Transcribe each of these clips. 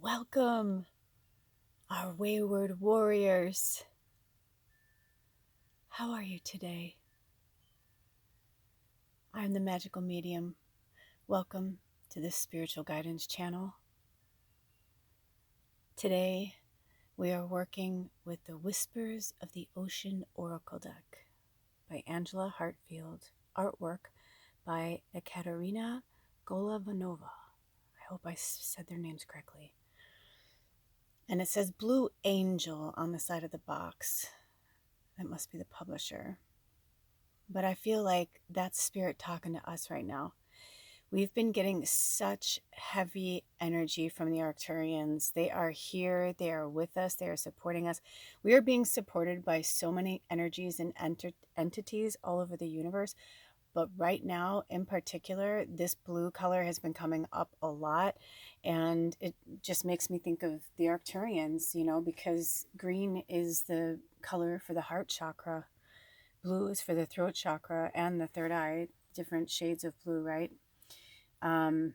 Welcome, our wayward warriors. How are you today? I'm the magical medium. Welcome to this spiritual guidance channel. Today, we are working with the Whispers of the Ocean Oracle deck by Angela Hartfield, artwork by Ekaterina Golovanova. I hope I said their names correctly. And it says Blue Angel on the side of the box. That must be the publisher. But I feel like that's spirit talking to us right now. We've been getting such heavy energy from the Arcturians. They are here. They are with us. They are supporting us. We are being supported by so many energies and entities all over the universe. But right now, in particular, this blue color has been coming up a lot. And it just makes me think of the Arcturians, because green is the color for the heart chakra. Blue is for the throat chakra and the third eye, different shades of blue, right? But,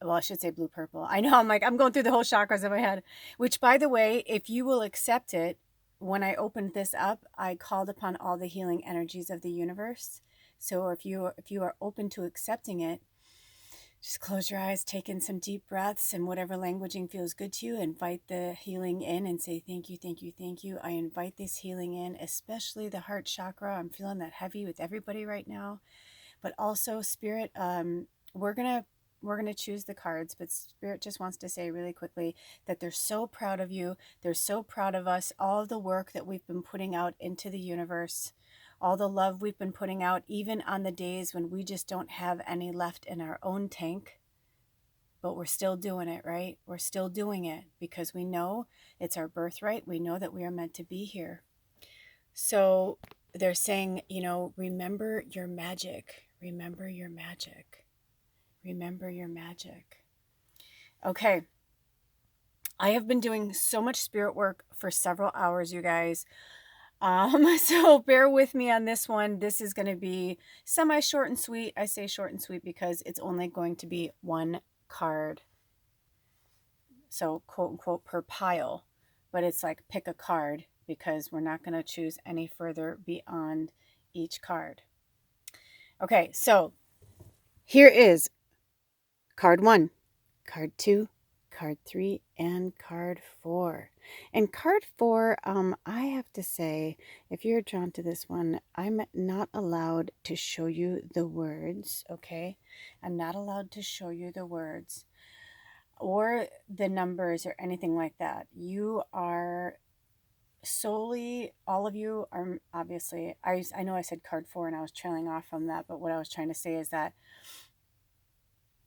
well, I should say blue purple. I know, I'm going through the whole chakras in my head, which, by the way, if you will accept it, when I opened this up, I called upon all the healing energies of the universe. So if you are open to accepting it, just close your eyes, take in some deep breaths, and whatever languaging feels good to you, invite the healing in and say, thank you, thank you, thank you. I invite this healing in, especially the heart chakra. I'm feeling that heavy with everybody right now. But also, Spirit, we're gonna choose the cards, but Spirit just wants to say really quickly that they're so proud of you. They're so proud of us, all of the work that we've been putting out into the universe, all the love we've been putting out, even on the days when we just don't have any left in our own tank. But we're still doing it, right? We're still doing it because we know it's our birthright. We know that we are meant to be here. So they're saying, remember your magic. Remember your magic. Remember your magic. Okay. I have been doing so much spirit work for several hours, you guys. So bear with me on this one. This is going to be semi-short and sweet. I say short and sweet because it's only going to be one card. So quote unquote per pile, but it's like pick a card because we're not going to choose any further beyond each card. Okay, so here is card 1, card 2, card 3, and card 4. And card 4, I have to say, if you're drawn to this one, I'm not allowed to show you the words, okay? I'm not allowed to show you the words or the numbers or anything like that. You are solely, all of you are obviously, I know I said card 4 and I was trailing off from that, but what I was trying to say is that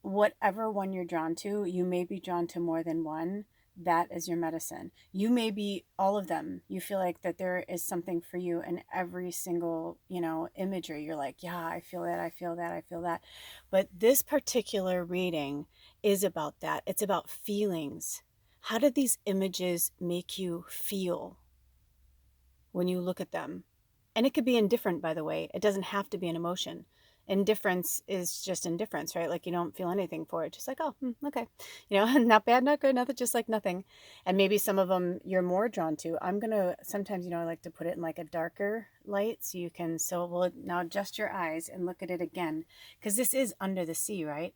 whatever one you're drawn to, you may be drawn to more than one. That is your medicine. You may be all of them. You feel like that there is something for you in every single, imagery. You're like, yeah, I feel that, I feel that, I feel that. But this particular reading is about that. It's about feelings. How did these images make you feel when you look at them? And it could be indifferent, by the way. It doesn't have to be an emotion. Indifference is just indifference, right? Like you don't feel anything for it. Just like, oh, okay. Not bad, not good, nothing, just like nothing. And maybe some of them you're more drawn to. I'm going to, sometimes, I like to put it in like a darker light so you can, we'll now adjust your eyes and look at it again. Because this is under the sea, right?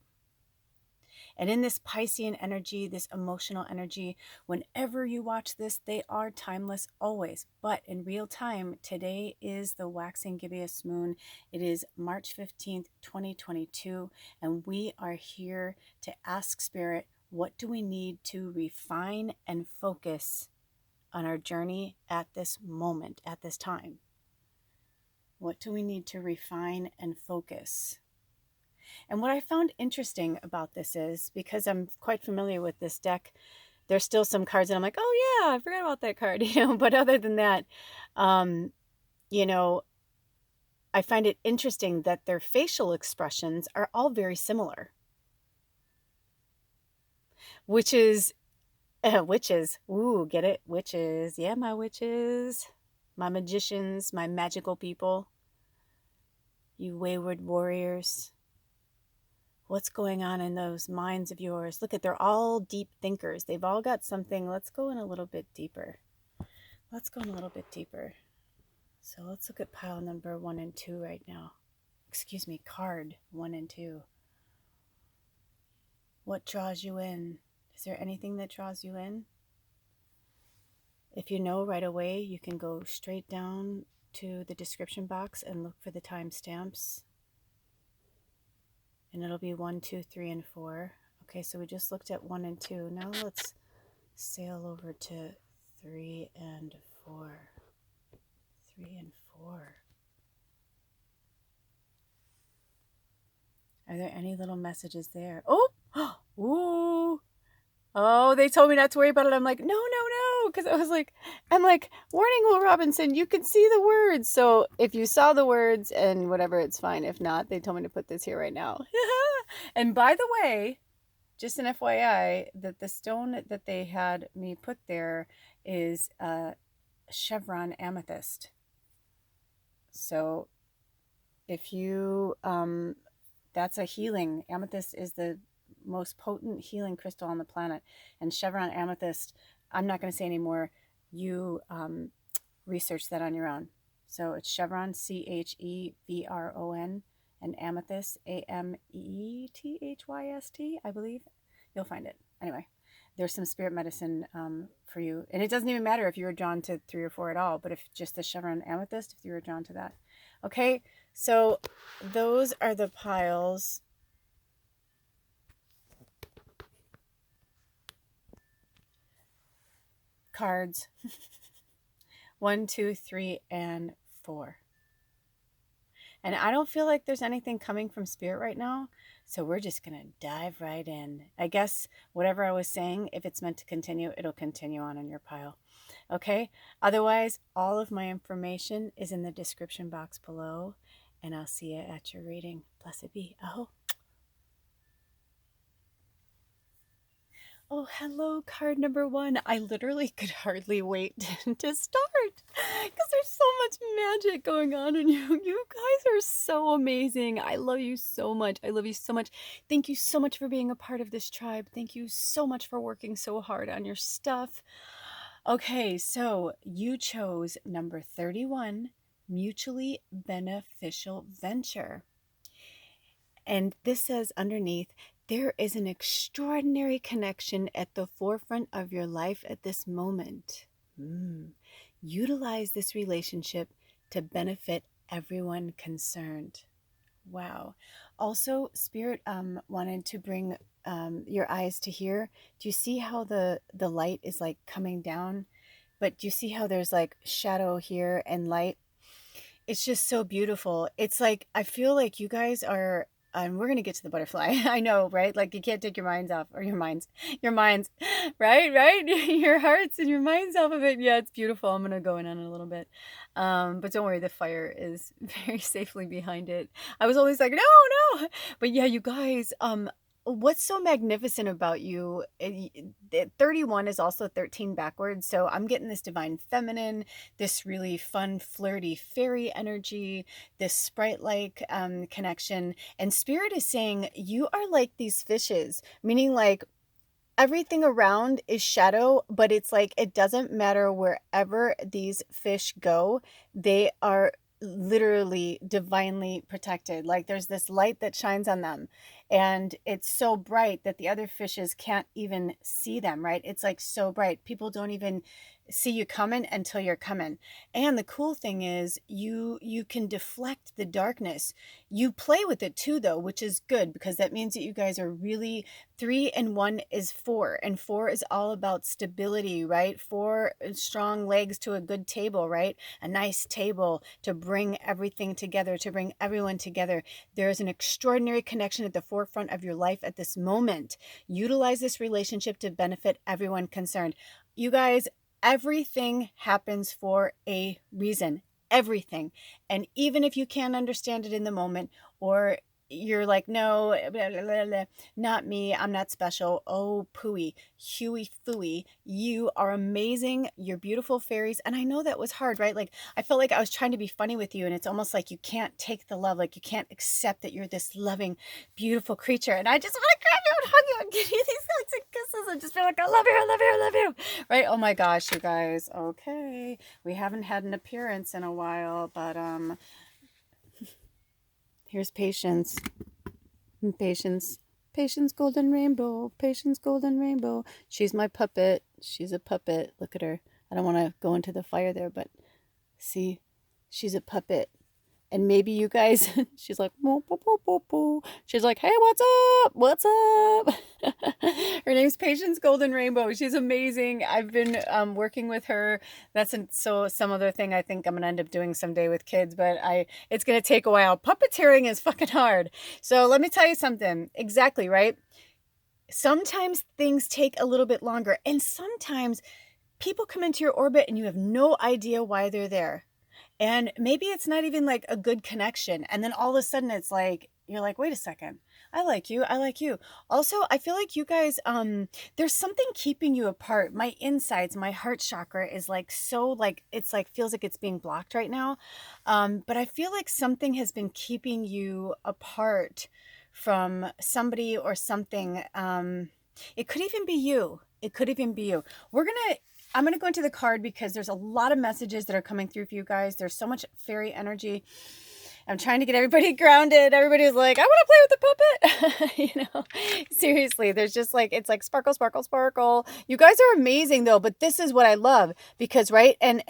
And in this Piscean energy, this emotional energy, whenever you watch this, they are timeless always. But in real time, today is the waxing gibbous moon. It is March 15th, 2022. And we are here to ask Spirit, what do we need to refine and focus on our journey at this moment, at this time? What do we need to refine and focus? And what I found interesting about this is, because I'm quite familiar with this deck, there's still some cards that I'm like, oh yeah, I forgot about that card, but other than that, I find it interesting that their facial expressions are all very similar. Witches, ooh, get it? Witches, yeah, my witches, my magicians, my magical people, you wayward warriors. what's going on in those minds of yours. Look at, they're all deep thinkers. They've all got something. Let's go in a little bit deeper. Let's go in a little bit deeper. So let's look at pile number 1 and 2 right now. Excuse me, card 1 and 2. What draws you in? Is there anything that draws you in? If you know right away, you can go straight down to the description box and look for the timestamps. And it'll be 1, 2, 3, and 4. Okay, so we just looked at 1 and 2. Now let's sail over to 3 and 4. 3 and 4. Are there any little messages there? Oh! Ooh! Oh, they told me not to worry about it. I'm like, no, no, no. Because I'm like, warning, Will Robinson, you can see the words. So if you saw the words and whatever, it's fine. If not, they told me to put this here right now. And by the way, just an FYI, that the stone that they had me put there is Chevron Amethyst. So if you, that's a healing. Amethyst is the most potent healing crystal on the planet. And Chevron Amethyst, I'm not going to say anymore. You research that on your own. So it's Chevron, Chevron, and Amethyst, Amethyst, I believe. You'll find it. Anyway, there's some spirit medicine for you. And it doesn't even matter if you were drawn to 3 or 4 at all, but if just the Chevron Amethyst, if you were drawn to that. Okay, so those are the piles. Cards 1, 2, 3, and 4. And I don't feel like there's anything coming from spirit right now, so we're just gonna dive right in. I guess whatever I was saying, if it's meant to continue, it'll continue on in your pile. Okay, otherwise all of my information is in the description box below, and I'll see you at your reading. Blessed be. Oh, hello, card number 1. I literally could hardly wait to start because there's so much magic going on in you. You guys are so amazing. I love you so much. I love you so much. Thank you so much for being a part of this tribe. Thank you so much for working so hard on your stuff. Okay, so you chose number 31, mutually beneficial venture. And this says underneath, there is an extraordinary connection at the forefront of your life at this moment. Utilize this relationship to benefit everyone concerned. Wow. Also, Spirit wanted to bring your eyes to here. Do you see how the light is like coming down? But do you see how there's like shadow here and light? It's just so beautiful. It's like, I feel like you guys are, we're going to get to the butterfly. I know, right? Like you can't take your minds off, or your minds, right? Your hearts and your minds off of it. Yeah, it's beautiful. I'm going to go in on it a little bit. But don't worry, the fire is very safely behind it. I was always like, no. But yeah, you guys, what's so magnificent about you, 31 is also 13 backwards, so I'm getting this divine feminine, this really fun flirty fairy energy, this sprite-like connection, and spirit is saying you are like these fishes, meaning like everything around is shadow, but it's like it doesn't matter wherever these fish go, they are literally divinely protected. Like there's this light that shines on them, and it's so bright that the other fishes can't even see them, right? It's like so bright. People don't even see you coming until you're coming. And the cool thing is you can deflect the darkness. You play with it too though, which is good, because that means that you guys are really 3 and 1 is 4, and 4 is all about stability, right? 4 strong legs to a good table, right? A nice table to bring everything together, to bring everyone together. There is an extraordinary connection at the forefront of your life at this moment. Utilize this relationship to benefit everyone concerned. You guys, everything happens for a reason. Everything. And even if you can't understand it in the moment, or you're like, no, blah, blah, blah, blah, not me. I'm not special. Oh, pooey, huey, fooey. You are amazing. You're beautiful fairies. And I know that was hard, right? Like, I felt like I was trying to be funny with you. And it's almost like you can't take the love. Like, you can't accept that you're this loving, beautiful creature. And I just want to grab you and hug you and give you these hugs and kisses and just be like, I love you, I love you, I love you. Right? Oh my gosh, you guys. Okay. We haven't had an appearance in a while, but, here's Patience. Patience. Patience golden rainbow. Patience golden rainbow. She's my puppet. She's a puppet. Look at her. I don't want to go into the fire there, but see, she's a puppet. And maybe you guys, she's like, "Boo, boo, boo, boo, boo." She's like, hey, what's up? What's up? Her name's Patience Golden Rainbow. She's amazing. I've been working with her. That's some other thing I think I'm going to end up doing someday with kids, but it's going to take a while. Puppeteering is fucking hard. So let me tell you something. Exactly, right? Sometimes things take a little bit longer, and sometimes people come into your orbit and you have no idea why they're there. And maybe it's not even like a good connection. And then all of a sudden it's like, you're like, wait a second. I like you. I like you. Also, I feel like you guys, there's something keeping you apart. My insides, my heart chakra is like, so like, it's like, feels like it's being blocked right now. But I feel like something has been keeping you apart from somebody or something. It could even be you. It could even be you. I'm going to go into the card because there's a lot of messages that are coming through for you guys. There's so much fairy energy. I'm trying to get everybody grounded. Everybody's like, I want to play with the puppet. You know, seriously, there's just like, it's like sparkle, sparkle, sparkle. You guys are amazing though, but this is what I love because, right. And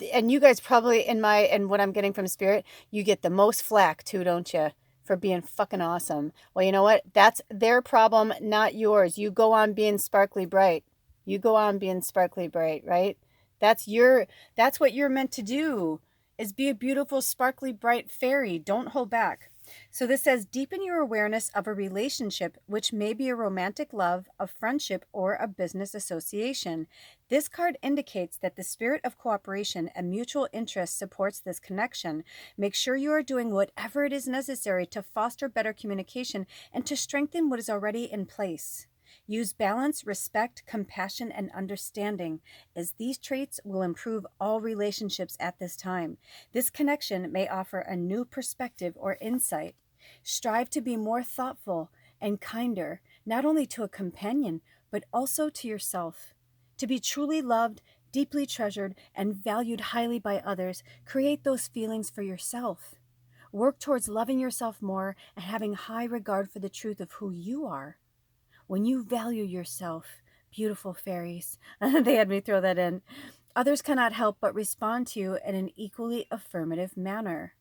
you guys probably and what I'm getting from spirit, you get the most flack too, don't you? For being fucking awesome. Well, you know what? That's their problem, not yours. You go on being sparkly bright. You go on being sparkly bright, right? That's what you're meant to do, is be a beautiful, sparkly bright fairy. Don't hold back. So this says, deepen your awareness of a relationship, which may be a romantic love, a friendship, or a business association. This card indicates that the spirit of cooperation and mutual interest supports this connection. Make sure you are doing whatever it is necessary to foster better communication and to strengthen what is already in place. Use balance, respect, compassion, and understanding, as these traits will improve all relationships at this time. This connection may offer a new perspective or insight. Strive to be more thoughtful and kinder, not only to a companion, but also to yourself. To be truly loved, deeply treasured, and valued highly by others, create those feelings for yourself. Work towards loving yourself more and having high regard for the truth of who you are. When you value yourself, beautiful fairies, they had me throw that in, others cannot help but respond to you in an equally affirmative manner.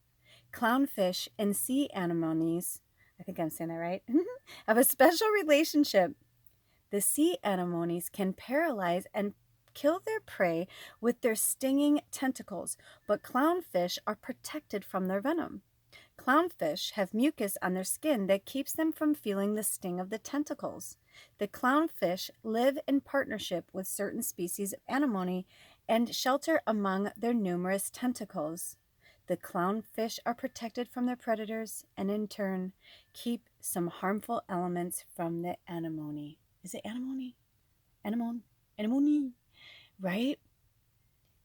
Clownfish and sea anemones, I think I'm saying that right, have a special relationship. The sea anemones can paralyze and kill their prey with their stinging tentacles, but clownfish are protected from their venom. Clownfish have mucus on their skin that keeps them from feeling the sting of the tentacles. The clownfish live in partnership with certain species of anemone and shelter among their numerous tentacles. The clownfish are protected from their predators and in turn keep some harmful elements from the anemone. Is it anemone? Anemone, right?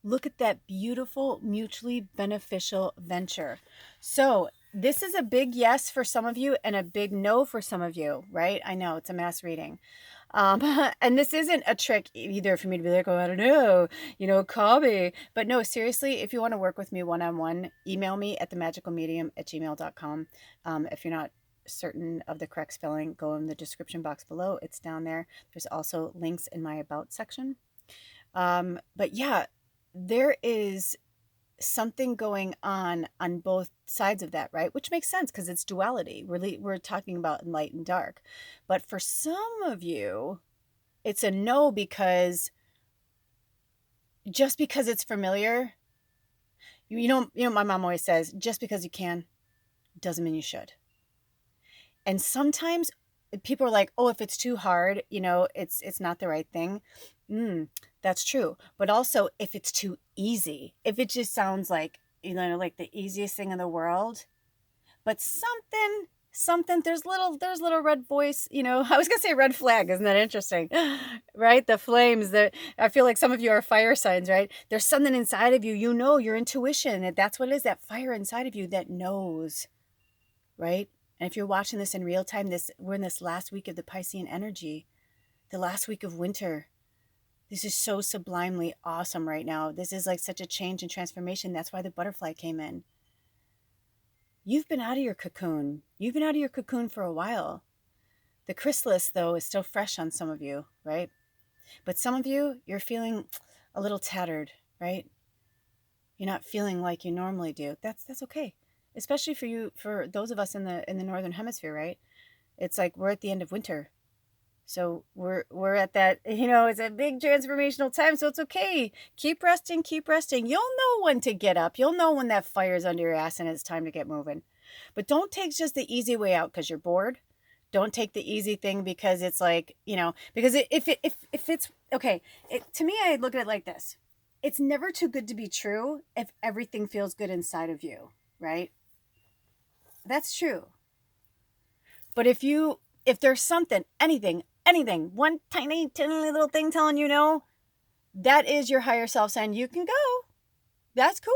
Look at that beautiful, mutually beneficial venture. So this is a big yes for some of you and a big no for some of you, right? I know it's a mass reading. And this isn't a trick either for me to be like, oh, I don't know, call me. But no, seriously, if you want to work with me one-on-one, email me at themagicalmedium@gmail.com. If you're not certain of the correct spelling, go in the description box below. It's down there. There's also links in my about section. But yeah, there is something going on both sides of that, right? Which makes sense because it's duality. We're talking about light and dark. But for some of you, it's a no, because just because it's familiar, my mom always says, just because you can doesn't mean you should. And sometimes people are like, oh, if it's too hard, it's not the right thing. That's true. But also if it's too easy, if it just sounds like, like the easiest thing in the world, but something, there's little red voice, I was gonna say red flag. Isn't that interesting? Right? The flames that I feel like some of you are fire signs, right? There's something inside of you, your intuition, that's what it is, that fire inside of you that knows, right? And if you're watching this in real time, we're in this last week of the Piscean energy, the last week of winter. This is so sublimely awesome right now. This is like such a change and transformation. That's why the butterfly came in. You've been out of your cocoon. You've been out of your cocoon for a while. The chrysalis, though, is still fresh on some of you, right? But some of you, you're feeling a little tattered, right? You're not feeling like you normally do. That's okay. Especially for those of us in the northern hemisphere, right? It's like we're at the end of winter. So we're at that, it's a big transformational time, so it's okay. Keep resting. You'll know when to get up. You'll know when that fire's under your ass and it's time to get moving. But don't take just the easy way out because you're bored. Don't take the easy thing because it's like, because if it's, okay, to me, I look at it like this. It's never too good to be true if everything feels good inside of you, right? That's true. But if there's something, anything, one tiny little thing telling you no, that is your higher self saying you can go. That's cool.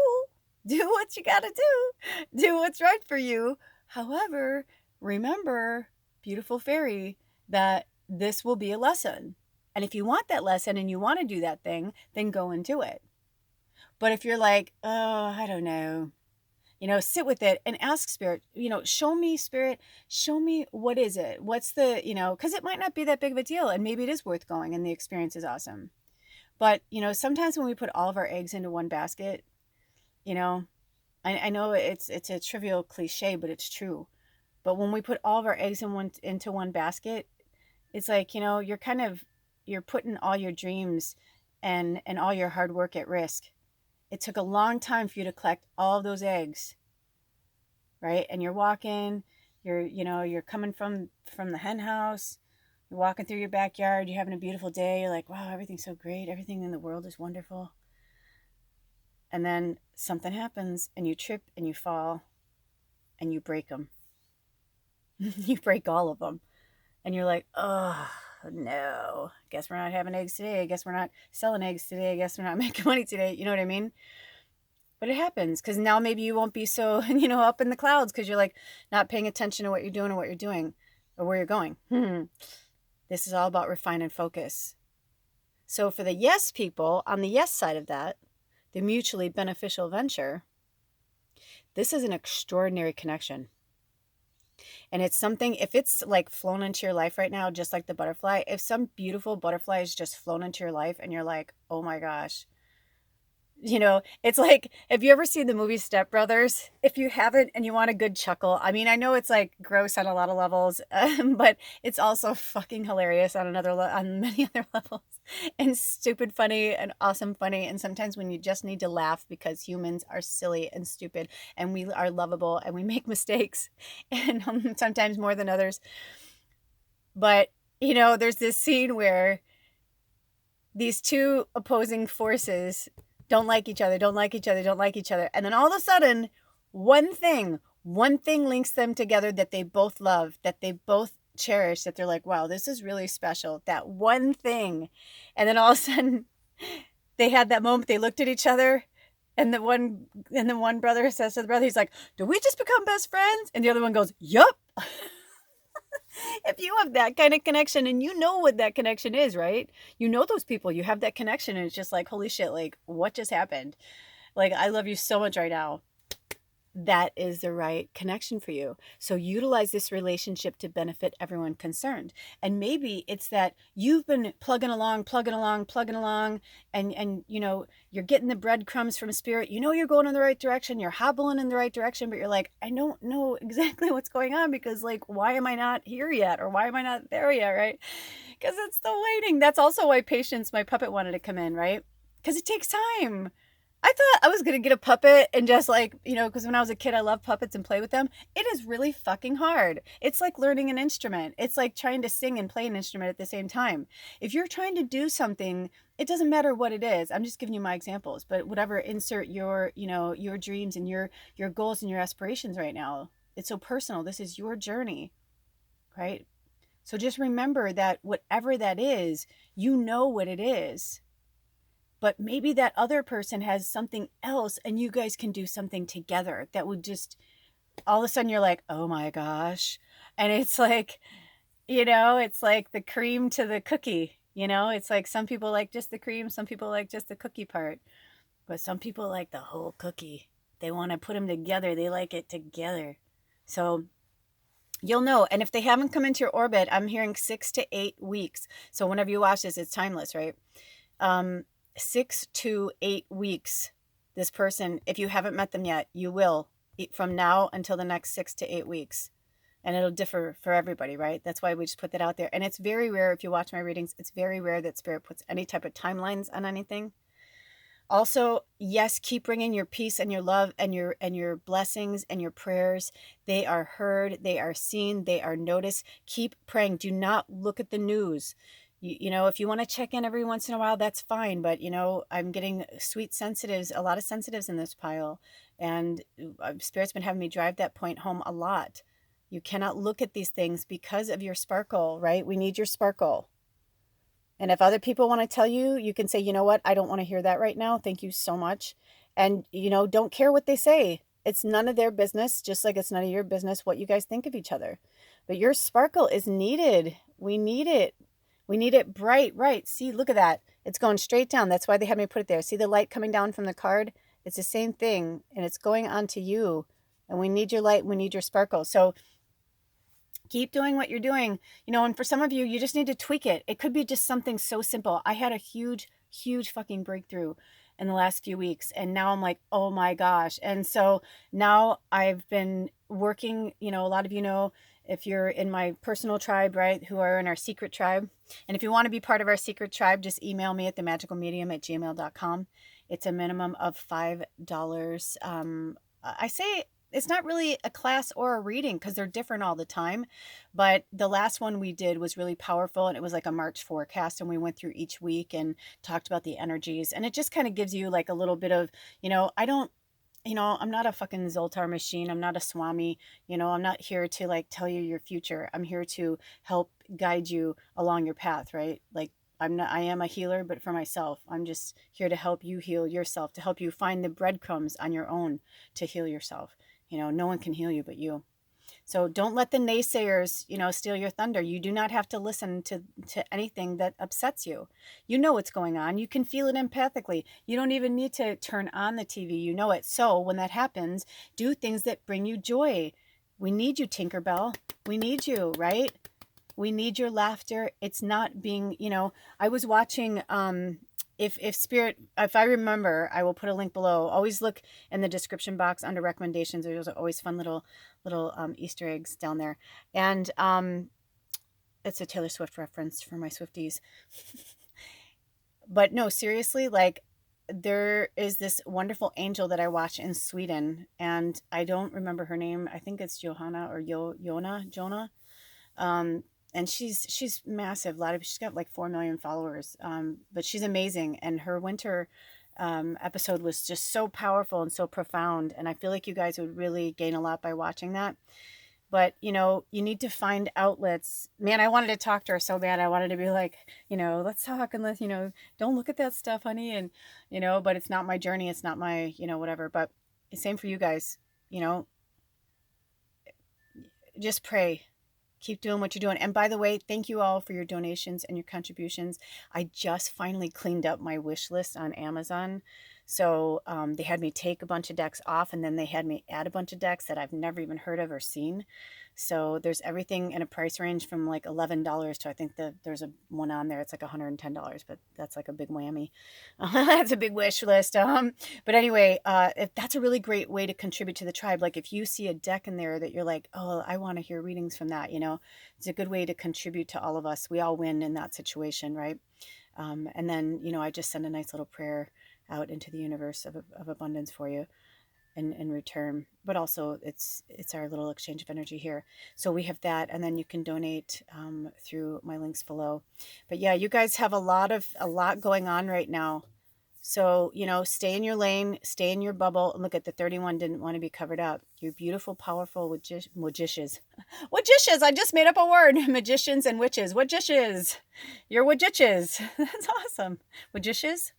Do what you gotta do. Do what's right for you. However, remember, beautiful fairy, that this will be a lesson. And if you want that lesson and you want to do that thing, then go and do it. But if you're like, oh, I don't know, sit with it and ask spirit, show me, spirit, show me, what is it? What's the, because it might not be that big of a deal and maybe it is worth going and the experience is awesome. But, sometimes when we put all of our eggs into one basket, I know it's a trivial cliche, but it's true. But when we put all of our eggs into one basket, it's like, you're putting all your dreams and all your hard work at risk. It took a long time for you to collect all of those eggs, right? And you're walking, you're coming from the hen house, you're walking through your backyard, you're having a beautiful day, you're like, wow, everything's so great, everything in the world is wonderful. And then something happens and you trip and you fall and you break them. You break all of them. And you're like, oh, no, guess we're not having eggs today. I guess we're not selling eggs today. I guess we're not making money today. You know what I mean? But it happens because now maybe you won't be so, up in the clouds because you're like not paying attention to what you're doing or where you're going. This is all about refine and focus. So for the yes people, on the yes side of that, the mutually beneficial venture, this is an extraordinary connection. And it's something, if it's like flown into your life right now, just like the butterfly, if some beautiful butterfly is just flown into your life and you're like, oh my gosh, it's like, have you ever seen the movie Stepbrothers? If you haven't and you want a good chuckle, I mean, I know it's like gross on a lot of levels, but it's also fucking hilarious on on many other levels, and stupid funny and awesome funny. And sometimes when you just need to laugh because humans are silly and stupid and we are lovable and we make mistakes and sometimes more than others. But, there's this scene where these two opposing forces don't like each other. And then all of a sudden, one thing links them together that they both love, that they both cherish, that they're like, wow, this is really special. That one thing. And then all of a sudden, they had that moment, they looked at each other, and the one brother says to the brother, he's like, do we just become best friends? And the other one goes, yup. If you have that kind of connection and you know what that connection is, right? You know those people, you have that connection and it's just like, holy shit, like what just happened? Like, I love you so much right now. That is the right connection for you. So utilize this relationship to benefit everyone concerned. And maybe it's that you've been plugging along, and you're getting the breadcrumbs from spirit. You're going in the right direction. You're hobbling in the right direction, but you're like, I don't know exactly what's going on because like, why am I not here yet? Or why am I not there yet, right? Because it's the waiting. That's also why Patience, my puppet, wanted to come in, right? Because it takes time. I thought I was going to get a puppet and just like, because when I was a kid, I loved puppets and play with them. It is really fucking hard. It's like learning an instrument. It's like trying to sing and play an instrument at the same time. If you're trying to do something, it doesn't matter what it is. I'm just giving you my examples, but whatever, insert your, your dreams and your goals and your aspirations right now. It's so personal. This is your journey, right? So just remember that whatever that is, you know what it is. But maybe that other person has something else and you guys can do something together that would just, all of a sudden you're like, oh my gosh. And it's like, it's like the cream to the cookie. It's like some people like just the cream, some people like just the cookie part, but some people like the whole cookie. They want to put them together. They like it together. So you'll know. And if they haven't come into your orbit, I'm hearing 6 to 8 weeks. So whenever you watch this, it's timeless, right? 6 to 8 weeks. This person, if you haven't met them yet, you will, from now until the next 6 to 8 weeks. And it'll differ for everybody, right? That's why we just put that out there. And it's very rare, if you watch my readings, it's very rare that Spirit puts any type of timelines on anything. Also, yes, keep bringing your peace and your love and your blessings and your prayers. They are heard, they are seen, they are noticed. Keep praying. Do not look at the news. If you want to check in every once in a while, that's fine. But, I'm getting sweet sensitives, a lot of sensitives in this pile. And Spirit's been having me drive that point home a lot. You cannot look at these things because of your sparkle, right? We need your sparkle. And if other people want to tell you, you can say, you know what? I don't want to hear that right now. Thank you so much. And, don't care what they say. It's none of their business, just like it's none of your business what you guys think of each other. But your sparkle is needed. We need it. We need it bright, right? See, look at that. It's going straight down. That's why they had me put it there. See the light coming down from the card? It's the same thing, and it's going onto you. And we need your light. We need your sparkle. So keep doing what you're doing, and for some of you, you just need to tweak it. It could be just something so simple. I had a huge, huge fucking breakthrough in the last few weeks. And now I'm like, oh my gosh. And so now I've been working, a lot of if you're in my personal tribe, right, who are in our secret tribe. And if you want to be part of our secret tribe, just email me at themagicalmedium@gmail.com. It's a minimum of $5. I say it's not really a class or a reading because they're different all the time. But the last one we did was really powerful, and it was like a March forecast, and we went through each week and talked about the energies. And it just kind of gives you like a little bit of, I'm not a fucking Zoltar machine. I'm not a Swami. I'm not here to like tell you your future. I'm here to help guide you along your path, right? Like I am a healer, but for myself, I'm just here to help you heal yourself, to help you find the breadcrumbs on your own to heal yourself. No one can heal you but you. So don't let the naysayers, steal your thunder. You do not have to listen to anything that upsets you. You know what's going on. You can feel it empathically. You don't even need to turn on the TV. You know it. So when that happens, do things that bring you joy. We need you, Tinkerbell. We need you, right? We need your laughter. It's not being, I was watching, if I remember, I will put a link below. Always look in the description box under recommendations. There's always fun little Easter eggs down there. And it's a Taylor Swift reference for my Swifties. But no, seriously, like there is this wonderful angel that I watch in Sweden, and I don't remember her name. I think it's Johanna or Jonna. And she's massive. She's got like 4 million followers. But she's amazing. And her winter episode was just so powerful and so profound. And I feel like you guys would really gain a lot by watching that. But, you need to find outlets. Man, I wanted to talk to her so bad. I wanted to be like, let's talk and let's, don't look at that stuff, honey. And, but it's not my journey. It's not my, whatever. But same for you guys, just pray. Keep doing what you're doing. And by the way, thank you all for your donations and your contributions. I just finally cleaned up my wish list on Amazon. So they had me take a bunch of decks off, and then they had me add a bunch of decks that I've never even heard of or seen. So there's everything in a price range from like $11 to, I think there's one on there. It's like $110, but that's like a big whammy. That's a big wish list. But anyway, if that's a really great way to contribute to the tribe. Like if you see a deck in there that you're like, oh, I want to hear readings from that, it's a good way to contribute to all of us. We all win in that situation, right? And then, I just send a nice little prayer out into the universe of abundance for you in return. But also it's our little exchange of energy here. So we have that, and then you can donate through my links below. But yeah, you guys have a lot going on right now. So, stay in your lane, stay in your bubble. Look at the 31 didn't want to be covered up. You're beautiful, powerful magicians. Magicians, I just made up a word. Magicians and witches. Witches. You're witches. That's awesome. Witches?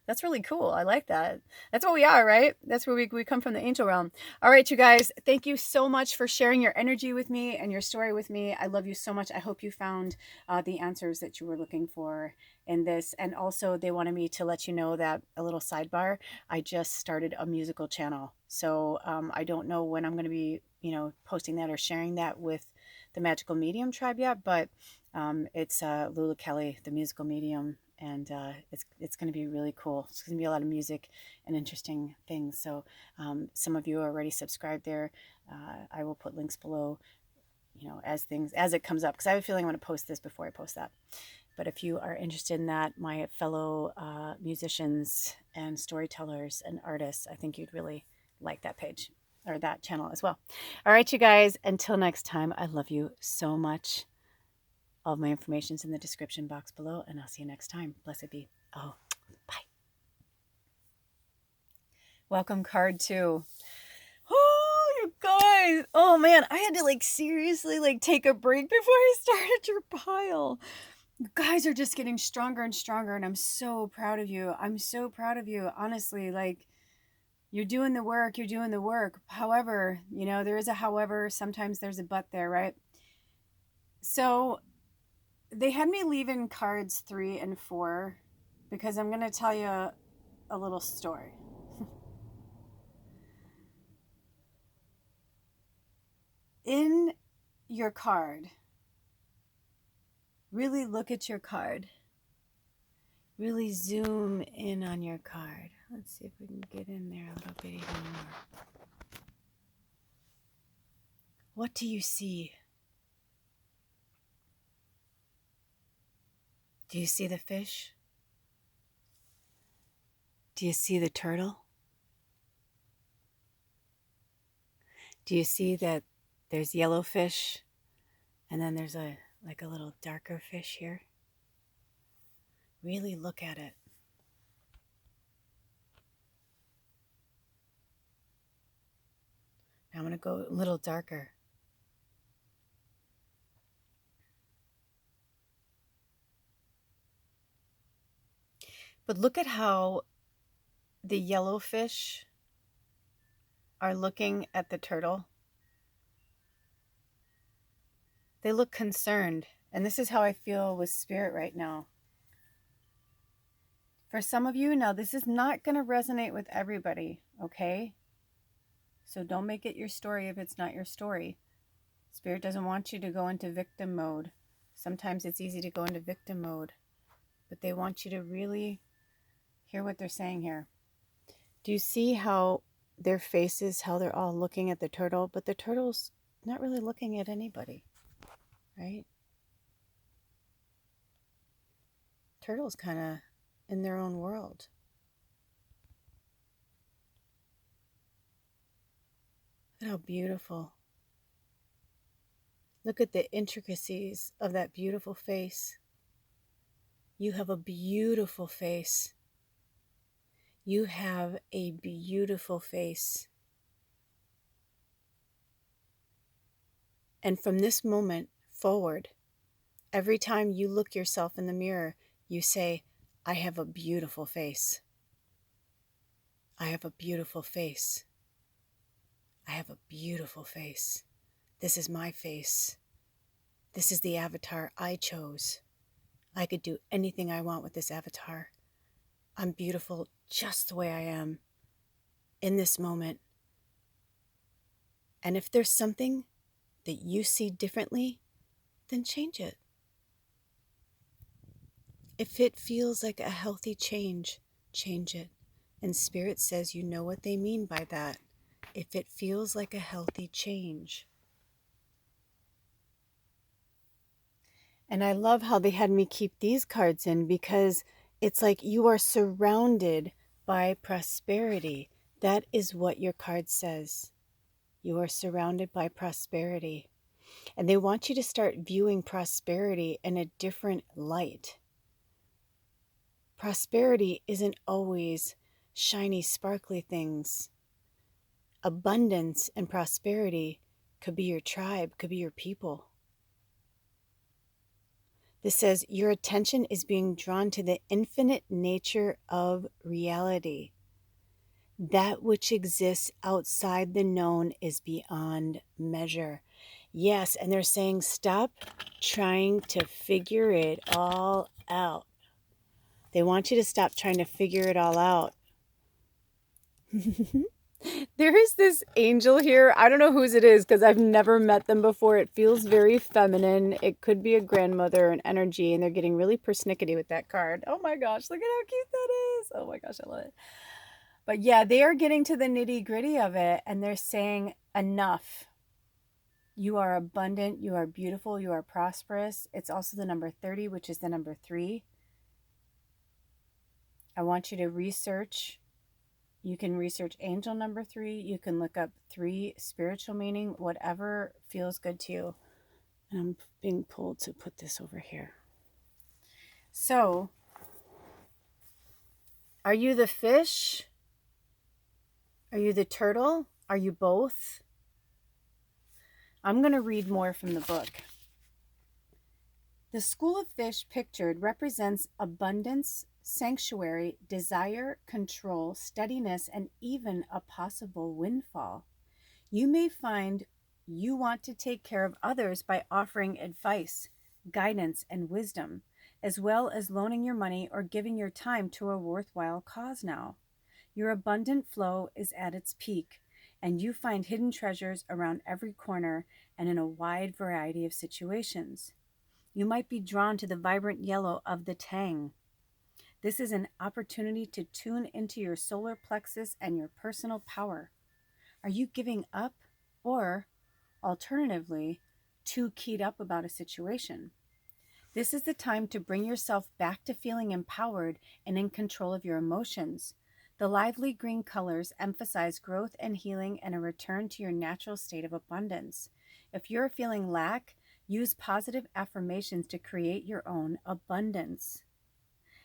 That's really cool. I like that. That's what we are, right? That's where we come from, the angel realm. All right, you guys, thank you so much for sharing your energy with me and your story with me. I love you so much. I hope you found the answers that you were looking for in this. And also, they wanted me to let you know that, a little sidebar, I just started a musical channel. So I don't know when I'm going to be, posting that or sharing that with the Magical Medium tribe yet, but it's Lula Kelly, the musical medium, and it's going to be really cool. It's going to be a lot of music and interesting things. So some of you are already subscribed there. I will put links below, as it comes up, because I have a feeling I'm going to post this before I post that. But if you are interested in that, my fellow musicians and storytellers and artists, I think you'd really like that page or that channel as well. All right, you guys, until next time, I love you so much. All of my information is in the description box below, and I'll see you next time. Blessed be. Oh, bye. Welcome card 2. Oh, you guys. Oh, man. I had to, seriously, take a break before I started your pile. You guys are just getting stronger and stronger, and I'm so proud of you. I'm so proud of you. Honestly, you're doing the work. You're doing the work. However, there is a however. Sometimes there's a but there, right? So they had me leave in cards 3 and 4 because I'm going to tell you a little story. In your card, really look at your card. Really zoom in on your card. Let's see if we can get in there a little bit even more. What do you see? Do you see the fish? Do you see the turtle? Do you see that there's yellow fish and then there's a little darker fish here? Really look at it. Now I'm going to go a little darker. But look at how the yellow fish are looking at the turtle. They look concerned. And this is how I feel with spirit right now. For some of you, now this is not going to resonate with everybody, okay? So don't make it your story if it's not your story. Spirit doesn't want you to go into victim mode. Sometimes it's easy to go into victim mode. But they want you to really hear what they're saying here. Do you see how their faces, how they're all looking at the turtle, but the turtle's not really looking at anybody, right? Turtle's kind of in their own world. Look at how beautiful. Look at the intricacies of that beautiful face. You have a beautiful face. You have a beautiful face. And from this moment forward, every time you look yourself in the mirror, you say, I have a beautiful face. I have a beautiful face. I have a beautiful face. This is my face. This is the avatar I chose. I could do anything I want with this avatar. I'm beautiful just the way I am in this moment. And if there's something that you see differently, then change it. If it feels like a healthy change, change it. And Spirit says you know what they mean by that. If it feels like a healthy change. And I love how they had me keep these cards in because it's like you are surrounded by prosperity. That is what your card says. You are surrounded by prosperity. And they want you to start viewing prosperity in a different light. Prosperity isn't always shiny, sparkly things. Abundance and prosperity could be your tribe, could be your people. This says your attention is being drawn to the infinite nature of reality. That which exists outside the known is beyond measure. Yes, and they're saying stop trying to figure it all out. They want you to stop trying to figure it all out. There is this angel here. I don't know whose it is because I've never met them before. It feels very feminine. It could be a grandmother, an energy, and they're getting really persnickety with that card. Oh my gosh, look at how cute that is. Oh my gosh, I love it. But yeah, they are getting to the nitty gritty of it, and they're saying enough. You are abundant, you are beautiful, you are prosperous. It's also the number 30, which is the number 3. I want you to research. You can research angel number 3. You can look up 3 spiritual meaning, whatever feels good to you. And I'm being pulled to put this over here. So, are you the fish? Are you the turtle? Are you both? I'm going to read more from the book. The school of fish pictured represents abundance, sanctuary, desire, control, steadiness, and even a possible windfall. You may find you want to take care of others by offering advice, guidance, and wisdom, as well as loaning your money or giving your time to a worthwhile cause now. Your abundant flow is at its peak, and you find hidden treasures around every corner and in a wide variety of situations. You might be drawn to the vibrant yellow of the tang. This is an opportunity to tune into your solar plexus and your personal power. Are you giving up or, alternatively, too keyed up about a situation? This is the time to bring yourself back to feeling empowered and in control of your emotions. The lively green colors emphasize growth and healing and a return to your natural state of abundance. If you're feeling lack, use positive affirmations to create your own abundance.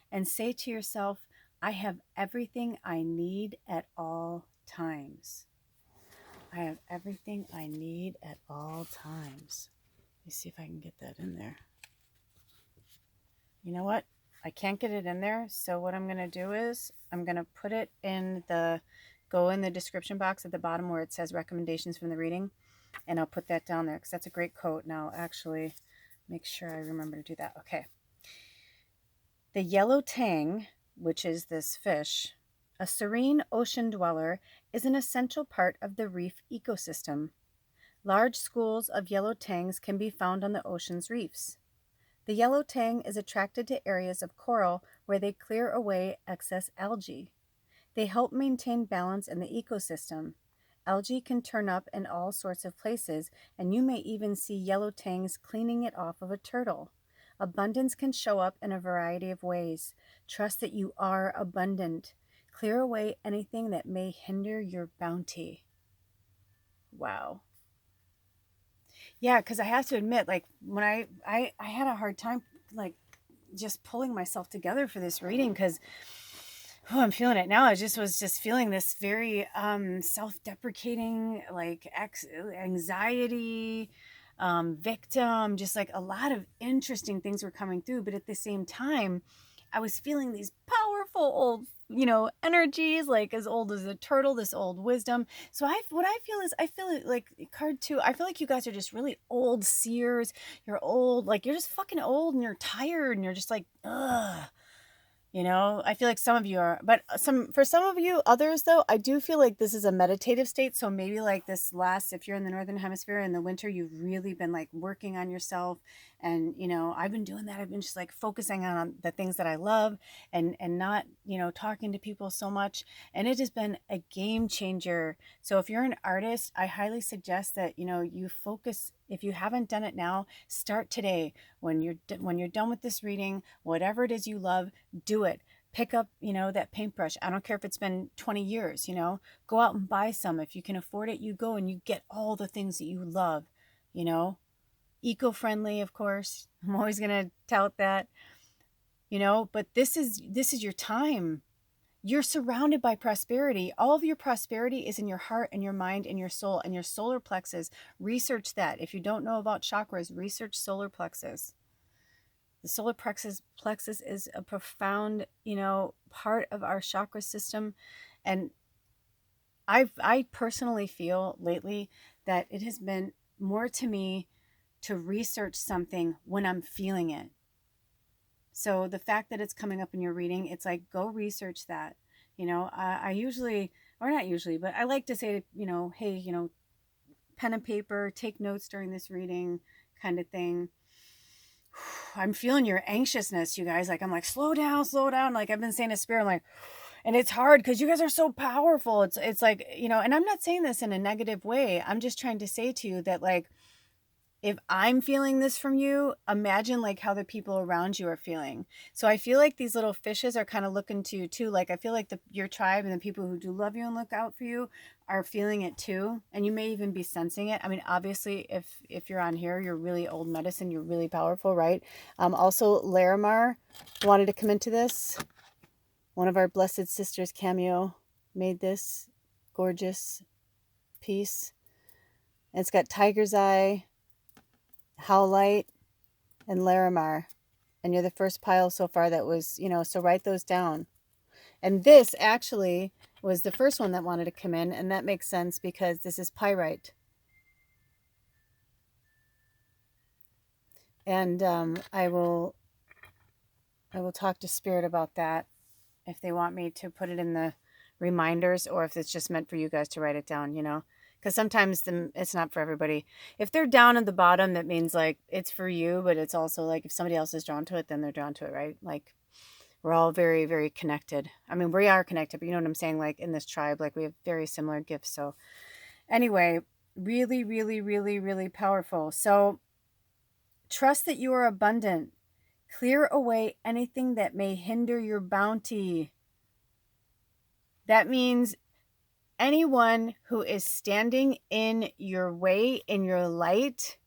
And say to yourself, I have everything I need at all times. I have everything I need at all times. Let me see if I can get that in there. You know what? I can't get it in there. So what I'm going to do is I'm going to put it in go in the description box at the bottom where it says recommendations from the reading. And I'll put that down there because that's a great quote. Now, actually, make sure I remember to do that. Okay. The yellow tang, which is this fish, a serene ocean dweller, is an essential part of the reef ecosystem. Large schools of yellow tangs can be found on the ocean's reefs. The yellow tang is attracted to areas of coral where they clear away excess algae. They help maintain balance in the ecosystem. Algae can turn up in all sorts of places, and you may even see yellow tangs cleaning it off of a turtle. Abundance can show up in a variety of ways. Trust that you are abundant. Clear away anything that may hinder your bounty. Wow. Yeah, because I have to admit, like, when I had a hard time, like, just pulling myself together for this reading because I'm feeling it now. I was just feeling this very self-deprecating, like anxiety, victim, just like a lot of interesting things were coming through. But at the same time, I was feeling these powerful old, energies, like as old as a turtle, this old wisdom. So what I feel is, I feel like card 2, I feel like you guys are just really old seers. You're old, like you're just fucking old and you're tired and you're just like, ugh. I feel like some of you are, but for some of you others though, I do feel like this is a meditative state. So maybe like this if you're in the Northern Hemisphere in the winter, you've really been like working on yourself. And, I've been doing that. I've been just like focusing on the things that I love and not, talking to people so much. And it has been a game changer. So if you're an artist, I highly suggest that, you focus. If you haven't done it now, start today. When you're done with this reading, whatever it is you love, do it. Pick up, that paintbrush. I don't care if it's been 20 years, go out and buy some. If you can afford it, you go and you get all the things that you love, eco-friendly, of course. I'm always going to tout that. you know, but this is your time. You're surrounded by prosperity. All of your prosperity is in your heart and your mind and your soul and your solar plexus. Research that. If you don't know about chakras, research solar plexus. The solar plexus is a profound, you know, part of our chakra system. And I personally feel lately that it has been more to me to research something when I'm feeling it. So the fact that it's coming up in your reading, it's like, go research that. You know, I usually, or not usually, but I like to say, you know, hey, you know, pen and paper, take notes during this reading kind of thing. I'm feeling your anxiousness, you guys. Like, I'm like, slow down, slow down. Like, I've been saying to Spirit, I'm like, and it's hard because you guys are so powerful. It's like, you know, and I'm not saying this in a negative way. I'm just trying to say to you that, like, if I'm feeling this from you, imagine like how the people around you are feeling. So I feel like these little fishes are kind of looking to you too. Like, I feel like your tribe and the people who do love you and look out for you are feeling it too. And you may even be sensing it. I mean, obviously, if you're on here, you're really old medicine. You're really powerful, right? Also, Laramar wanted to come into this. One of our blessed sisters, Cameo, made this gorgeous piece. And it's got Tiger's Eye, Howlite, and Laramar. And you're the first pile so far that was, you know, so write those down. And this actually was the first one that wanted to come in, and that makes sense because this is pyrite. And I will talk to Spirit about that if they want me to put it in the reminders or if it's just meant for you guys to write it down, you know. Because sometimes it's not for everybody. If they're down at the bottom, that means like it's for you, but it's also like if somebody else is drawn to it, then they're drawn to it, right? Like we're all very, very connected. I mean, we are connected, but you know what I'm saying? Like in this tribe, like we have very similar gifts. So anyway, really, really, really, really powerful. So trust that you are abundant. Clear away anything that may hinder your bounty. That means anyone who is standing in your way, in your light,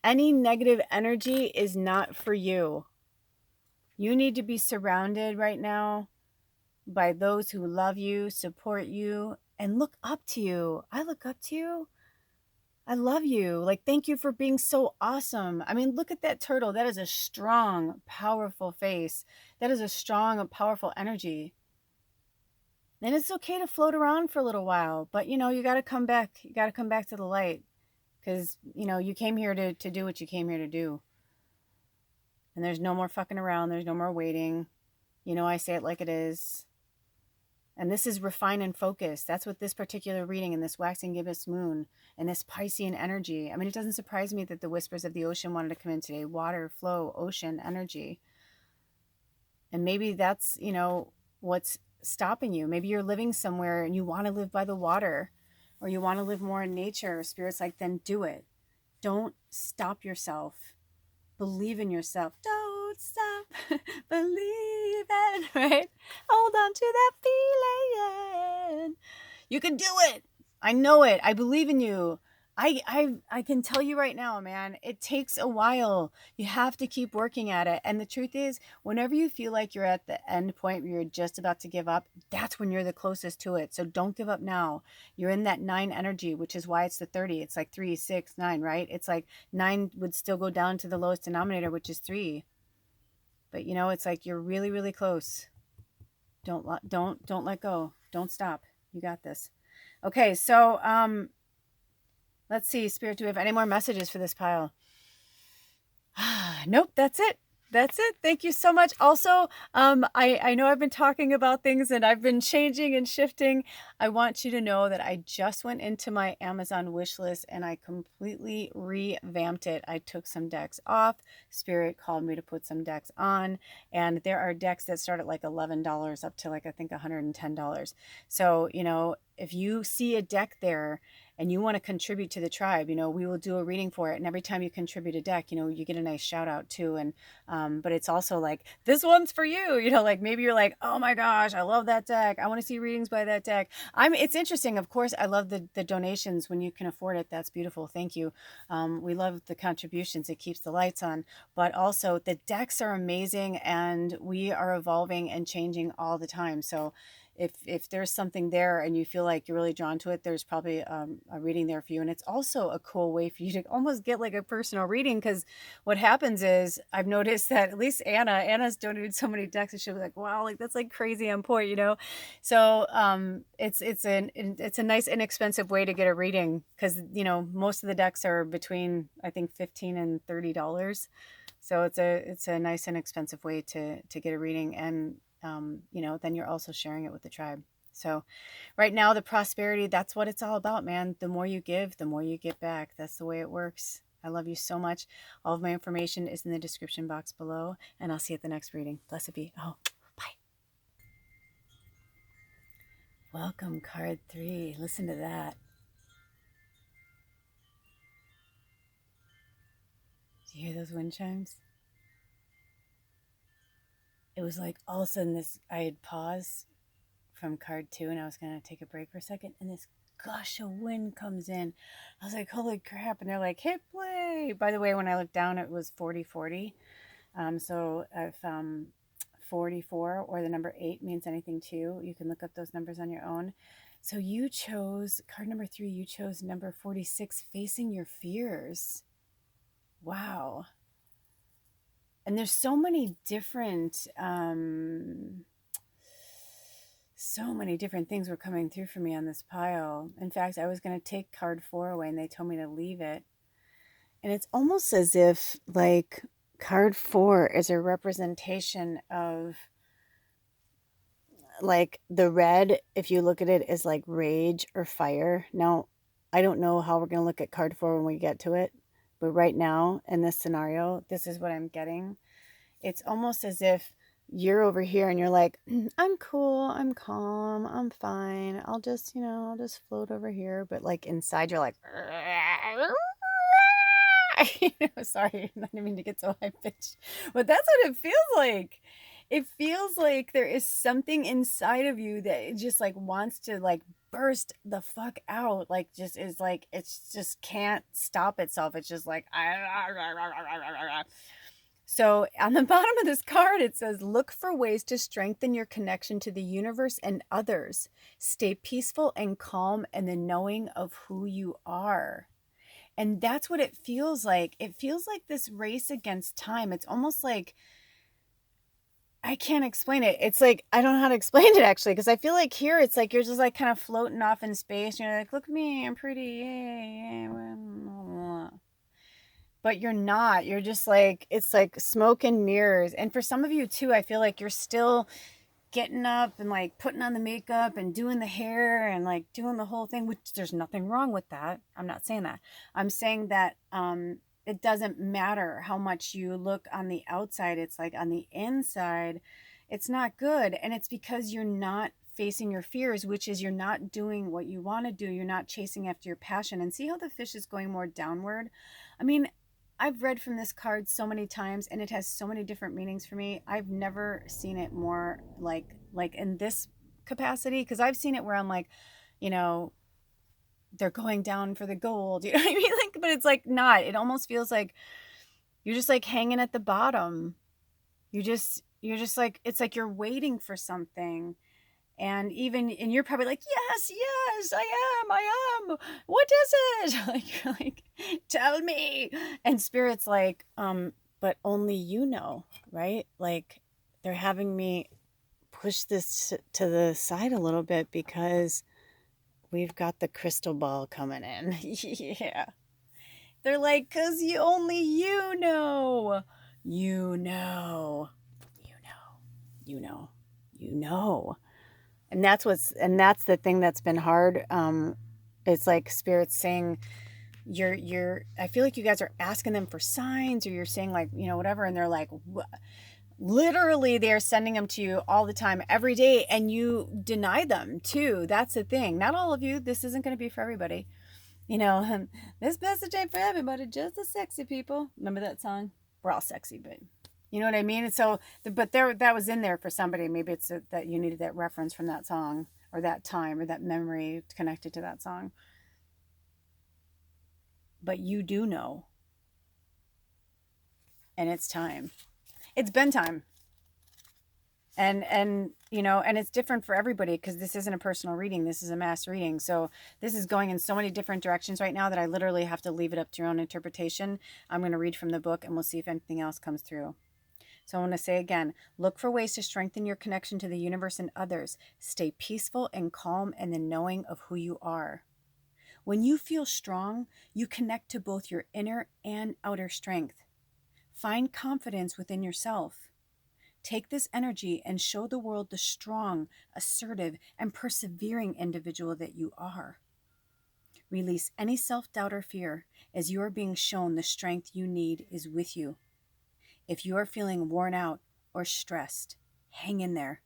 any negative energy is not for you. You need to be surrounded right now by those who love you, support you, and look up to you. I look up to you. I love you. Like, thank you for being so awesome. I mean, look at that turtle. That is a strong, powerful face. That is a strong, powerful energy. And it's okay to float around for a little while, but you know, you got to come back. You got to come back to the light because, you know, you came here to do what you came here to do. And there's no more fucking around. There's no more waiting. You know, I say it like it is. And this is refine and focus. That's what this particular reading and this waxing gibbous moon and this Piscean energy. I mean, it doesn't surprise me that the whispers of the ocean wanted to come in today. Water, flow, ocean, energy. And maybe that's, you know, what's stopping you. Maybe you're living somewhere and you want to live by the water or you want to live more in nature. Spirit's like, then do it. Don't stop yourself. Believe in yourself. Don't stop believing, right? Hold on to that feeling. You can do it. I know it. I believe in you. I can tell you right now, man, it takes a while. You have to keep working at it. And the truth is, whenever you feel like you're at the end point where you're just about to give up, that's when you're the closest to it. So don't give up now. You're in that 9 energy, which is why it's the 30. It's like 3, 6, 9, right? It's like 9 would still go down to the lowest denominator, which is 3. But you know, it's like you're really, really close. Don't let go. Don't stop. You got this. Okay, so let's see, Spirit, do we have any more messages for this pile? Nope, that's it. That's it. Thank you so much. Also, I know I've been talking about things and I've been changing and shifting. I want you to know that I just went into my Amazon wish list and I completely revamped it. I took some decks off. Spirit called me to put some decks on. And there are decks that start at like $11 up to like, I think $110. So, you know, if you see a deck there and you want to contribute to the tribe, you know, we will do a reading for it. And every time you contribute a deck, you know, you get a nice shout out too. And, but it's also like, this one's for you, you know, like maybe you're like, oh my gosh, I love that deck. I want to see readings by that deck. It's interesting. Of course, I love the donations when you can afford it. That's beautiful. Thank you. We love the contributions. It keeps the lights on, but also the decks are amazing, and we are evolving and changing all the time. So if there's something there and you feel like you're really drawn to it, there's probably a reading there for you. And it's also a cool way for you to almost get like a personal reading, because what happens is, I've noticed that at least Anna's donated so many decks, and she'll be like, wow, like that's like crazy on point, you know? So it's a nice inexpensive way to get a reading, because, you know, most of the decks are between, I think, $15 and $30. So it's a nice inexpensive way to get a reading. And you know, then you're also sharing it with the tribe. So right now, the prosperity, that's what it's all about, man. The more you give, the more you get back. That's the way it works. I love you so much. All of my information is in the description box below, and I'll see you at the next reading. Blessed be. Oh, bye. Welcome, card 3. Listen to that. Do you hear those wind chimes? It was like all of a sudden I had paused from card 2, and I was going to take a break for a second, and this gush of wind comes in. I was like, holy crap. And they're like, hit play. By the way, when I looked down, it was 40-40. So if 44 or the number 8 means anything to you, you can look up those numbers on your own. So you chose card number 3. You chose number 46, facing your fears. Wow. And there's so many different things were coming through for me on this pile. In fact, I was going to take card 4 away, and they told me to leave it. And it's almost as if like card 4 is a representation of like the red, if you look at it, is like rage or fire. Now, I don't know how we're going to look at card 4 when we get to it, but right now in this scenario, this is what I'm getting. It's almost as if you're over here and you're like, I'm cool, I'm calm, I'm fine. I'll just float over here. But like inside, you're like, you know, sorry, I didn't mean to get so high pitched, but that's what it feels like. It feels like there is something inside of you that it just like wants to like burst the fuck out. Like just is like, it's just can't stop itself. It's just like, so on the bottom of this card, it says, look for ways to strengthen your connection to the universe and others. Stay peaceful and calm in the knowing of who you are. And that's what it feels like. It feels like this race against time. It's almost like, I can't explain it. It's like, I don't know how to explain it actually, because I feel like here it's like you're just like kind of floating off in space. You're like, look at me, I'm pretty. Yay. But you're not. You're just like, it's like smoke and mirrors. And for some of you too, I feel like you're still getting up and like putting on the makeup and doing the hair and like doing the whole thing, which there's nothing wrong with that. I'm not saying that. I'm saying that it doesn't matter how much you look on the outside. It's like on the inside, it's not good. And it's because you're not facing your fears, which is you're not doing what you want to do. You're not chasing after your passion. And see how the fish is going more downward? I mean, I've read from this card so many times, and it has so many different meanings for me. I've never seen it more like in this capacity, because I've seen it where I'm like, you know, they're going down for the gold, you know what I mean? Like, but it's like not. It almost feels like you're just like hanging at the bottom. You're just like, it's like you're waiting for something. And you're probably like, yes, I am. What is it? Like, tell me. And Spirit's like, but only you know, right? Like, they're having me push this to the side a little bit because we've got the crystal ball coming in. Yeah. They're like, because only you know. You know. And that's the thing that's been hard. It's like Spirit's saying, I feel like you guys are asking them for signs, or you're saying like, you know, whatever. And they're like, literally they're sending them to you all the time, every day. And you deny them too. That's the thing. Not all of you. This isn't going to be for everybody. You know, this message ain't for everybody, just the sexy people. Remember that song? We're all sexy, but you know what I mean? And so, but there, that was in there for somebody. Maybe it's that you needed that reference from that song or that time or that memory connected to that song. But you do know. And it's time. It's been time. And you know, and it's different for everybody because this isn't a personal reading. This is a mass reading. So this is going in so many different directions right now that I literally have to leave it up to your own interpretation. I'm going to read from the book and we'll see if anything else comes through. So I want to say again, look for ways to strengthen your connection to the universe and others. Stay peaceful and calm in the knowing of who you are. When you feel strong, you connect to both your inner and outer strength. Find confidence within yourself. Take this energy and show the world the strong, assertive, and persevering individual that you are. Release any self-doubt or fear as you are being shown the strength you need is with you. If you are feeling worn out or stressed, hang in there.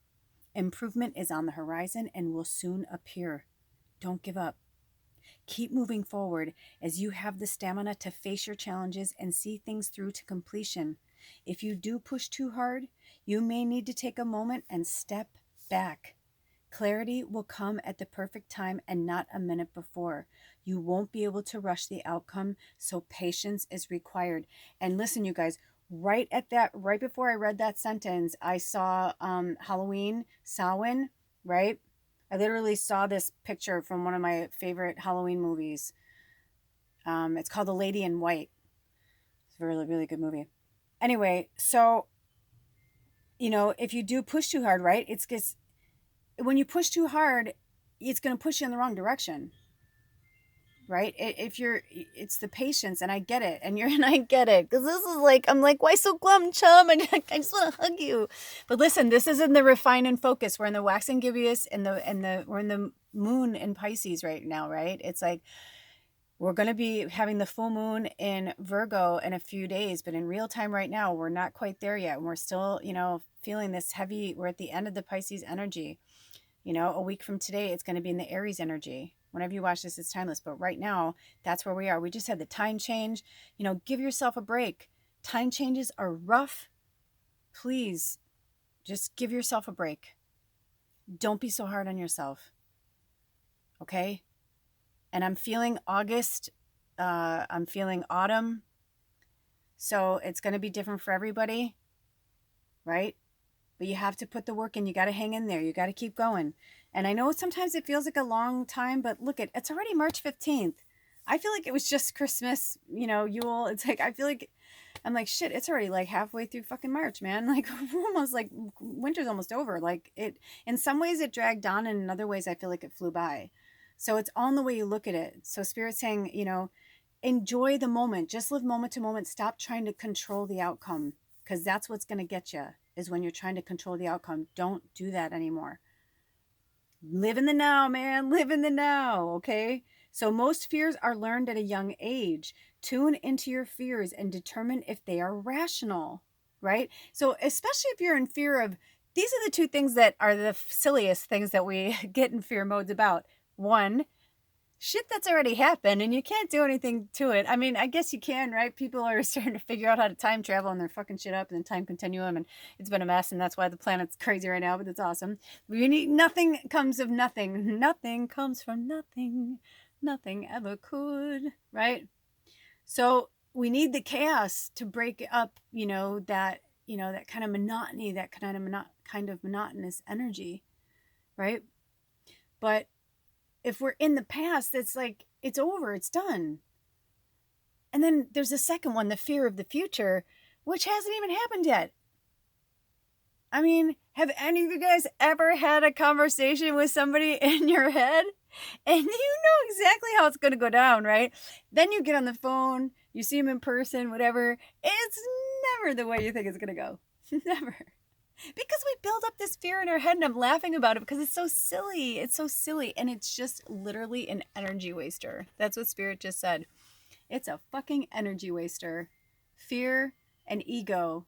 Improvement is on the horizon and will soon appear. Don't give up. Keep moving forward as you have the stamina to face your challenges and see things through to completion. If you do push too hard, you may need to take a moment and step back. Clarity will come at the perfect time and not a minute before. You won't be able to rush the outcome, so patience is required. And listen, you guys, right before I read that sentence, I saw Halloween, Samhain, right? I literally saw this picture from one of my favorite Halloween movies. It's called The Lady in White. It's a really, really good movie. Anyway, so, you know, if you do push too hard, right? It's because when you push too hard, it's going to push you in the wrong direction, right? It's the patience, and I get it, and I get it, because this is like, I'm like, why so glum, chum? And I just want to hug you. But listen, this is in the refine and focus. We're in the waxing GIBBOUS, we're in the moon in Pisces right now, right? It's like, we're going to be having the full moon in Virgo in a few days, but in real time right now, we're not quite there yet. And we're still, you know, feeling this heavy, we're at the end of the Pisces energy. You know, a week from today, it's going to be in the Aries energy. Whenever you watch this, it's timeless. But right now, that's where we are. We just had the time change. You know, give yourself a break. Time changes are rough. Please, just give yourself a break. Don't be so hard on yourself. Okay? And I'm feeling August. I'm feeling autumn. So it's going to be different for everybody, right? But you have to put the work in. You got to hang in there. You got to keep going. And I know sometimes it feels like a long time, but look, it's already March 15th. I feel like it was just Christmas, you know, Yule. It's like, I feel like, I'm like, shit, it's already like halfway through fucking March, man. Like, we're almost like, winter's almost over. Like, it, in some ways it dragged on, and in other ways I feel like it flew by. So it's all in the way you look at it. So Spirit's saying, you know, enjoy the moment. Just live moment to moment. Stop trying to control the outcome, because that's what's going to get you, is when you're trying to control the outcome. Don't do that anymore. Live in the now, man. Live in the now, okay? So most fears are learned at a young age. Tune into your fears and determine if they are rational, right? So especially if you're in fear of, these are the two things that are the silliest things that we get in fear modes about. One, shit that's already happened and you can't do anything to it. I mean, I guess you can, right? People are starting to figure out how to time travel, and they're fucking shit up in the time continuum, and it's been a mess, and that's why the planet's crazy right now, but it's awesome. Nothing comes of nothing. Nothing comes from nothing. Nothing ever could, right? So we need the chaos to break up, that kind of monotony, that kind of monotonous energy, right? But if we're in the past, it's like, it's over, it's done. And then there's a second one, the fear of the future, which hasn't even happened yet. I mean, have any of you guys ever had a conversation with somebody in your head? And you know exactly how it's going to go down, right? Then you get on the phone, you see them in person, whatever. It's never the way you think it's going to go. Never. Because we build up this fear in our head, and I'm laughing about it because it's so silly. It's so silly. And it's just literally an energy waster. That's what Spirit just said. It's a fucking energy waster. Fear and ego.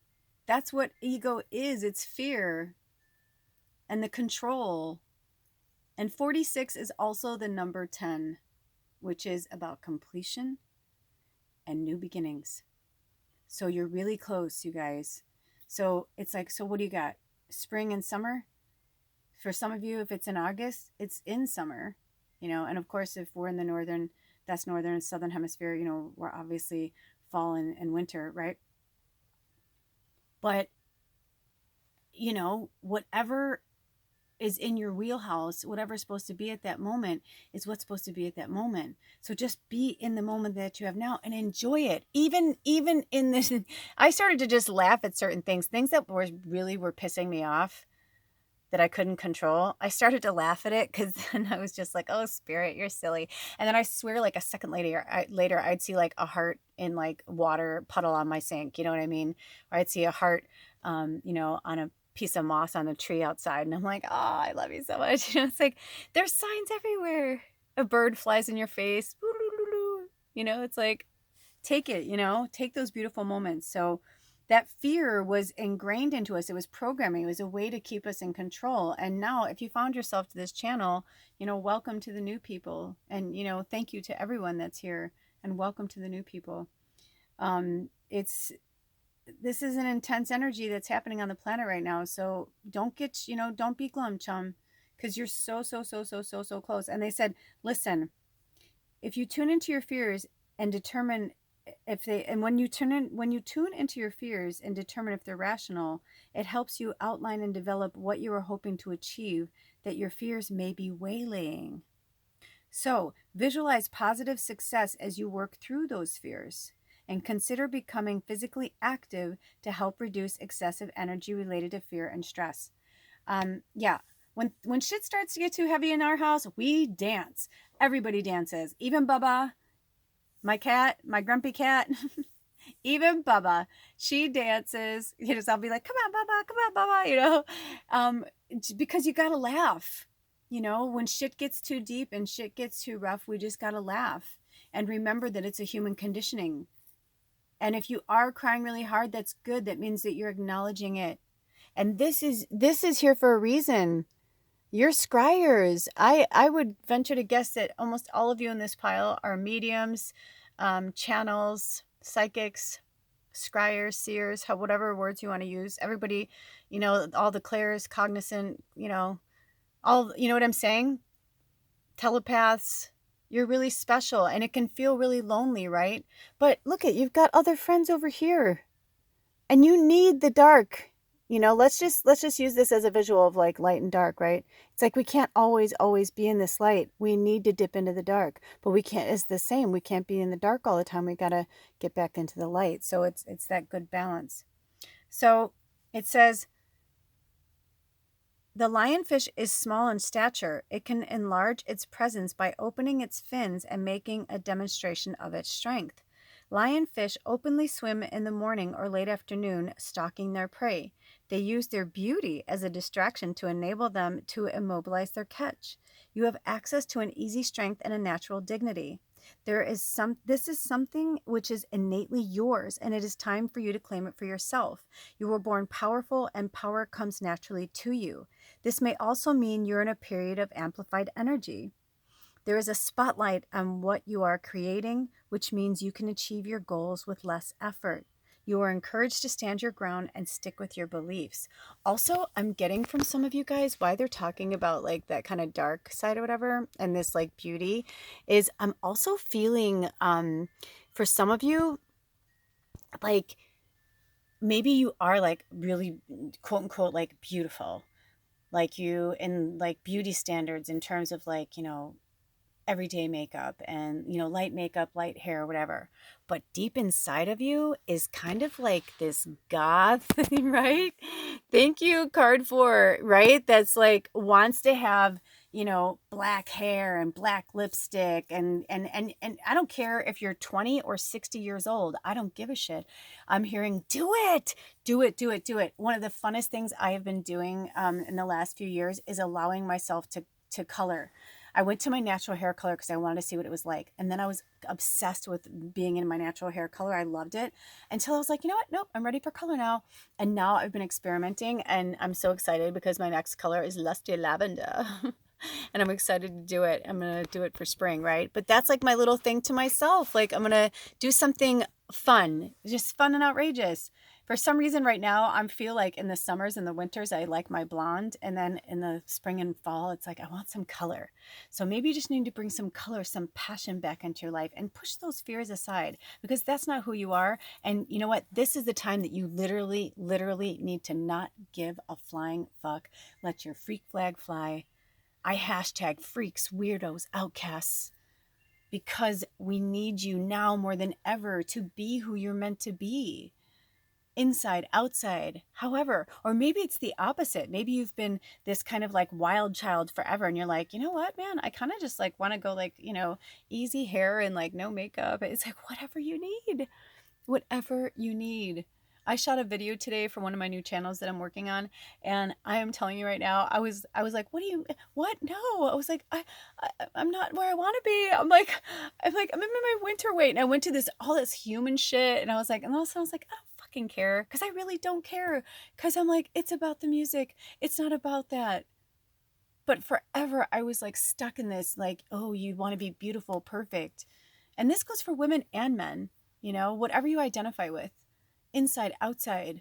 That's what ego is. It's fear and the control. And 46 is also the number 10. which is about completion and new beginnings. So you're really close, you guys. So it's like, so what do you got? Spring and summer? For some of you, if it's in August, it's in summer, and of course, if we're in the northern and southern hemisphere, we're obviously fall and winter, right? But, whatever is in your wheelhouse, whatever's supposed to be at that moment is what's supposed to be at that moment. So just be in the moment that you have now and enjoy it. Even in this, I started to just laugh at certain things that were pissing me off, that I couldn't control. I started to laugh at it because then I was just like, oh, spirit, you're silly. And then I swear, like a second later, I'd see like a heart in like water puddle on my sink. You know what I mean? Or I'd see a heart, on a piece of moss on a tree outside. And I'm like, oh, I love you so much. It's like, there's signs everywhere. A bird flies in your face. It's like, take it, take those beautiful moments. So that fear was ingrained into us. It was programming. It was a way to keep us in control. And now if you found yourself to this channel, welcome to the new people. And, thank you to everyone that's here, and welcome to the new people. This is an intense energy that's happening on the planet right now. So don't be glum, chum, because you're so close. And they said, listen, if you tune into your fears and determine when you tune into your fears and determine if they're rational, it helps you outline and develop what you are hoping to achieve that your fears may be waylaying. So visualize positive success as you work through those fears, and consider becoming physically active to help reduce excessive energy related to fear and stress. Yeah. When shit starts to get too heavy in our house, we dance. Everybody dances. Even Bubba, my cat, my grumpy cat, even Bubba, she dances. I'll be like, come on, Bubba, because you got to laugh. When shit gets too deep and shit gets too rough, we just got to laugh and remember that it's a human conditioning. And if you are crying really hard, that's good. That means that you're acknowledging it. And this is here for a reason. You're scryers. I would venture to guess that almost all of you in this pile are mediums, channels, psychics, scryers, seers, whatever words you want to use. Everybody, all the clairs, cognizant, all, what I'm saying? Telepaths. You're really special, and it can feel really lonely, right? But look you've got other friends over here, and you need the dark. Let's just use this as a visual of like light and dark, right? It's like we can't always be in this light. We need to dip into the dark, but we can't. It's the same. We can't be in the dark all the time. We got to get back into the light. So it's that good balance. So it says, the lionfish is small in stature. It can enlarge its presence by opening its fins and making a demonstration of its strength. Lionfish openly swim in the morning or late afternoon, stalking their prey. They use their beauty as a distraction to enable them to immobilize their catch. You have access to an easy strength and a natural dignity. This is something which is innately yours, and it is time for you to claim it for yourself. You were born powerful, and power comes naturally to you. This may also mean you're in a period of amplified energy. There is a spotlight on what you are creating, which means you can achieve your goals with less effort. You are encouraged to stand your ground and stick with your beliefs. Also, I'm getting from some of you guys why they're talking about like that kind of dark side or whatever, and this like beauty is I'm also feeling for some of you, like maybe you are like really quote unquote like beautiful, like you in like beauty standards in terms of like, everyday makeup and, light makeup, light hair, whatever. But deep inside of you is kind of like this goth thing, right? Thank you, card 4, right? That's like wants to have, black hair and black lipstick and I don't care if you're 20 or 60 years old. I don't give a shit. I'm hearing, do it. One of the funnest things I have been doing in the last few years is allowing myself to color. I went to my natural hair color because I wanted to see what it was like. And then I was obsessed with being in my natural hair color. I loved it until I was like, you know what? Nope, I'm ready for color now. And now I've been experimenting and I'm so excited because my next color is lusty lavender. And I'm excited to do it. I'm going to do it for spring, right? But that's like my little thing to myself. Like I'm going to do something fun, just fun and outrageous. For some reason right now, I feel like in the summers and the winters, I like my blonde. And then in the spring and fall, it's like, I want some color. So maybe you just need to bring some color, some passion back into your life and push those fears aside because that's not who you are. And you know what? This is the time that you literally need to not give a flying fuck. Let your freak flag fly. I hashtag freaks, weirdos, outcasts, because we need you now more than ever to be who you're meant to be. Inside, outside, however, or maybe it's the opposite. Maybe you've been this kind of like wild child forever and you're like, you know what, man, I kind of just like want to go like, easy hair and like no makeup. It's like whatever you need. I shot a video today for one of my new channels that I'm working on, and I am telling you right now, I was like, what? No, I was like, I'm not where I want to be. I'm like, I'm in my winter weight, and I went to all this human shit, and I was like, and also I was like, I don't fucking care, because I really don't care, because I'm like, it's about the music, it's not about that. But forever, I was like stuck in this, like, oh, you want to be beautiful, perfect, and this goes for women and men, whatever you identify with. Inside, outside,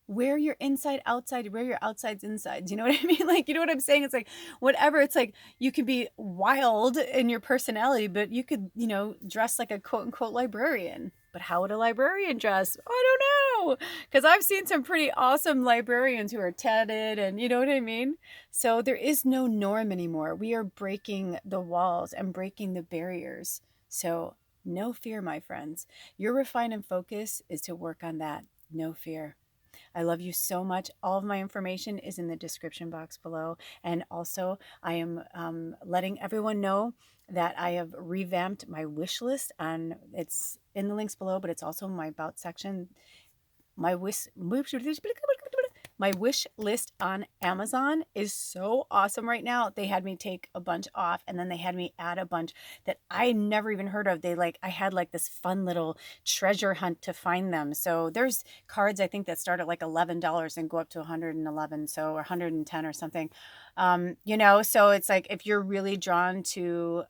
wear your inside outside, wear your outsides inside. You know what I mean? Like, you know what I'm saying? It's like, whatever. It's like, you could be wild in your personality, but you could, dress like a quote unquote librarian. But how would a librarian dress? I don't know. Because I've seen some pretty awesome librarians who are tatted and you know what I mean? So there is no norm anymore. We are breaking the walls and breaking the barriers. So no fear, my friends. Your refine and focus is to work on that. No fear. I love you so much. All of my information is in the description box below. And also, I am letting everyone know that I have revamped my wish list. It's in the links below, but it's also in my about section. My wish list on Amazon is so awesome right now. They had me take a bunch off and then they had me add a bunch that I never even heard of. I had like this fun little treasure hunt to find them. So there's cards I think that start at like $11 and go up to 111, or 110 or something. So it's like if you're really drawn to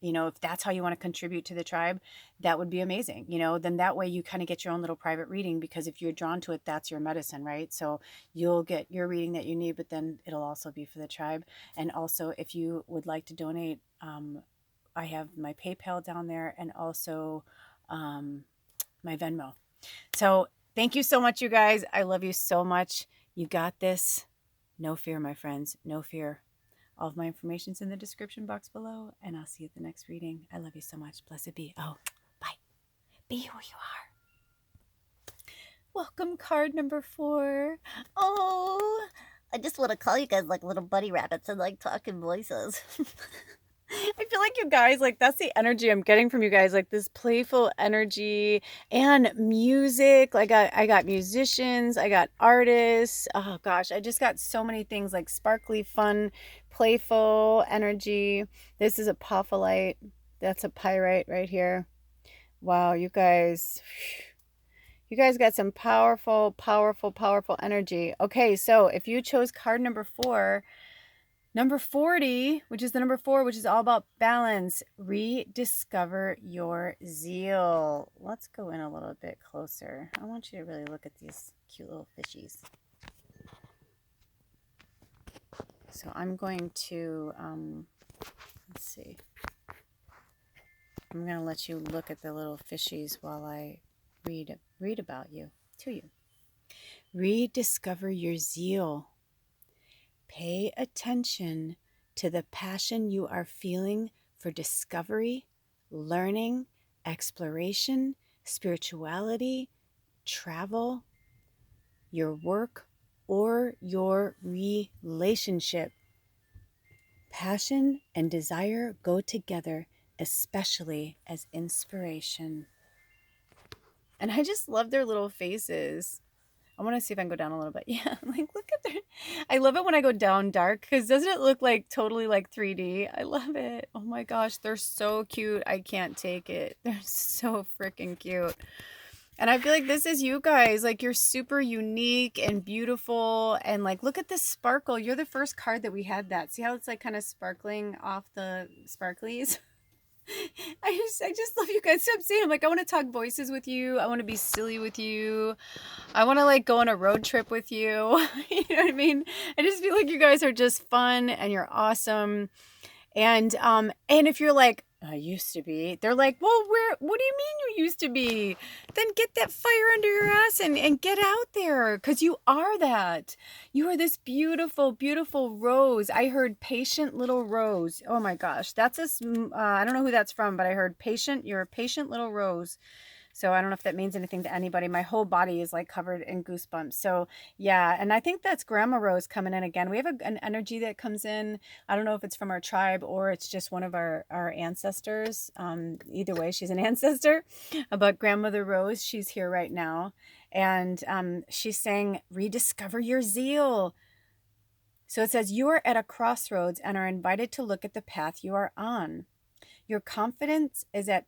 if that's how you want to contribute to the tribe, that would be amazing. Then that way you kind of get your own little private reading, because if you're drawn to it, that's your medicine, right? So you'll get your reading that you need, but then it'll also be for the tribe. And also, if you would like to donate, I have my PayPal down there and also my Venmo. So thank you so much, you guys. I love you so much. You got this. No fear, my friends. No fear. All of my information's in the description box below, and I'll see you at the next reading. I love you so much. Blessed be. Oh, bye. Be who you are. Welcome, card number 4. Oh, I just want to call you guys like little bunny rabbits and like talking voices. I feel like you guys, like, that's the energy I'm getting from you guys, like this playful energy and music. Like I got musicians, I got artists. Oh gosh, I just got so many things, like sparkly, fun, playful energy. This is a Apopholite. That's a pyrite right here. Wow, you guys got some powerful energy. Okay, so if you chose card number 4, number 40, which is the number 4, which is all about balance, rediscover your zeal. Let's go in a little bit closer. I want you to really look at these cute little fishies. So I'm going to, let's see. I'm going to let you look at the little fishies while I read about you to you. Rediscover your zeal. Pay attention to the passion you are feeling for discovery, learning, exploration, spirituality, travel, your work, or your relationship. Passion and desire go together, especially as inspiration. And I just love their little faces. I want to see if I can go down a little bit. Yeah, like look at their, I love it when I go down dark, because doesn't it look like totally like 3D? I love it. Oh my gosh, they're so cute. I can't take it. They're so freaking cute. And I feel like this is you guys. Like, you're super unique and beautiful. And like, look at this sparkle. You're the first card that we had that. See how it's like kind of sparkling off the sparklies? I just love you guys. So I'm saying, I'm like, I want to talk voices with you. I want to be silly with you. I want to like go on a road trip with you. You know what I mean? I just feel like you guys are just fun and you're awesome. And if you're like, I used to be, they're like, well, what do you mean you used to be? Then get that fire under your ass and get out there, because you are that. You are this beautiful, beautiful rose. I heard patient little rose. Oh my gosh. I don't know who that's from, but I heard patient. You're a patient little rose. So I don't know if that means anything to anybody. My whole body is like covered in goosebumps. So yeah, and I think that's Grandma Rose coming in again. We have an energy that comes in. I don't know if it's from our tribe or it's just one of our ancestors. Either way, she's an ancestor. But Grandmother Rose, she's here right now. And she's saying, rediscover your zeal. So it says, you are at a crossroads and are invited to look at the path you are on. Your confidence is at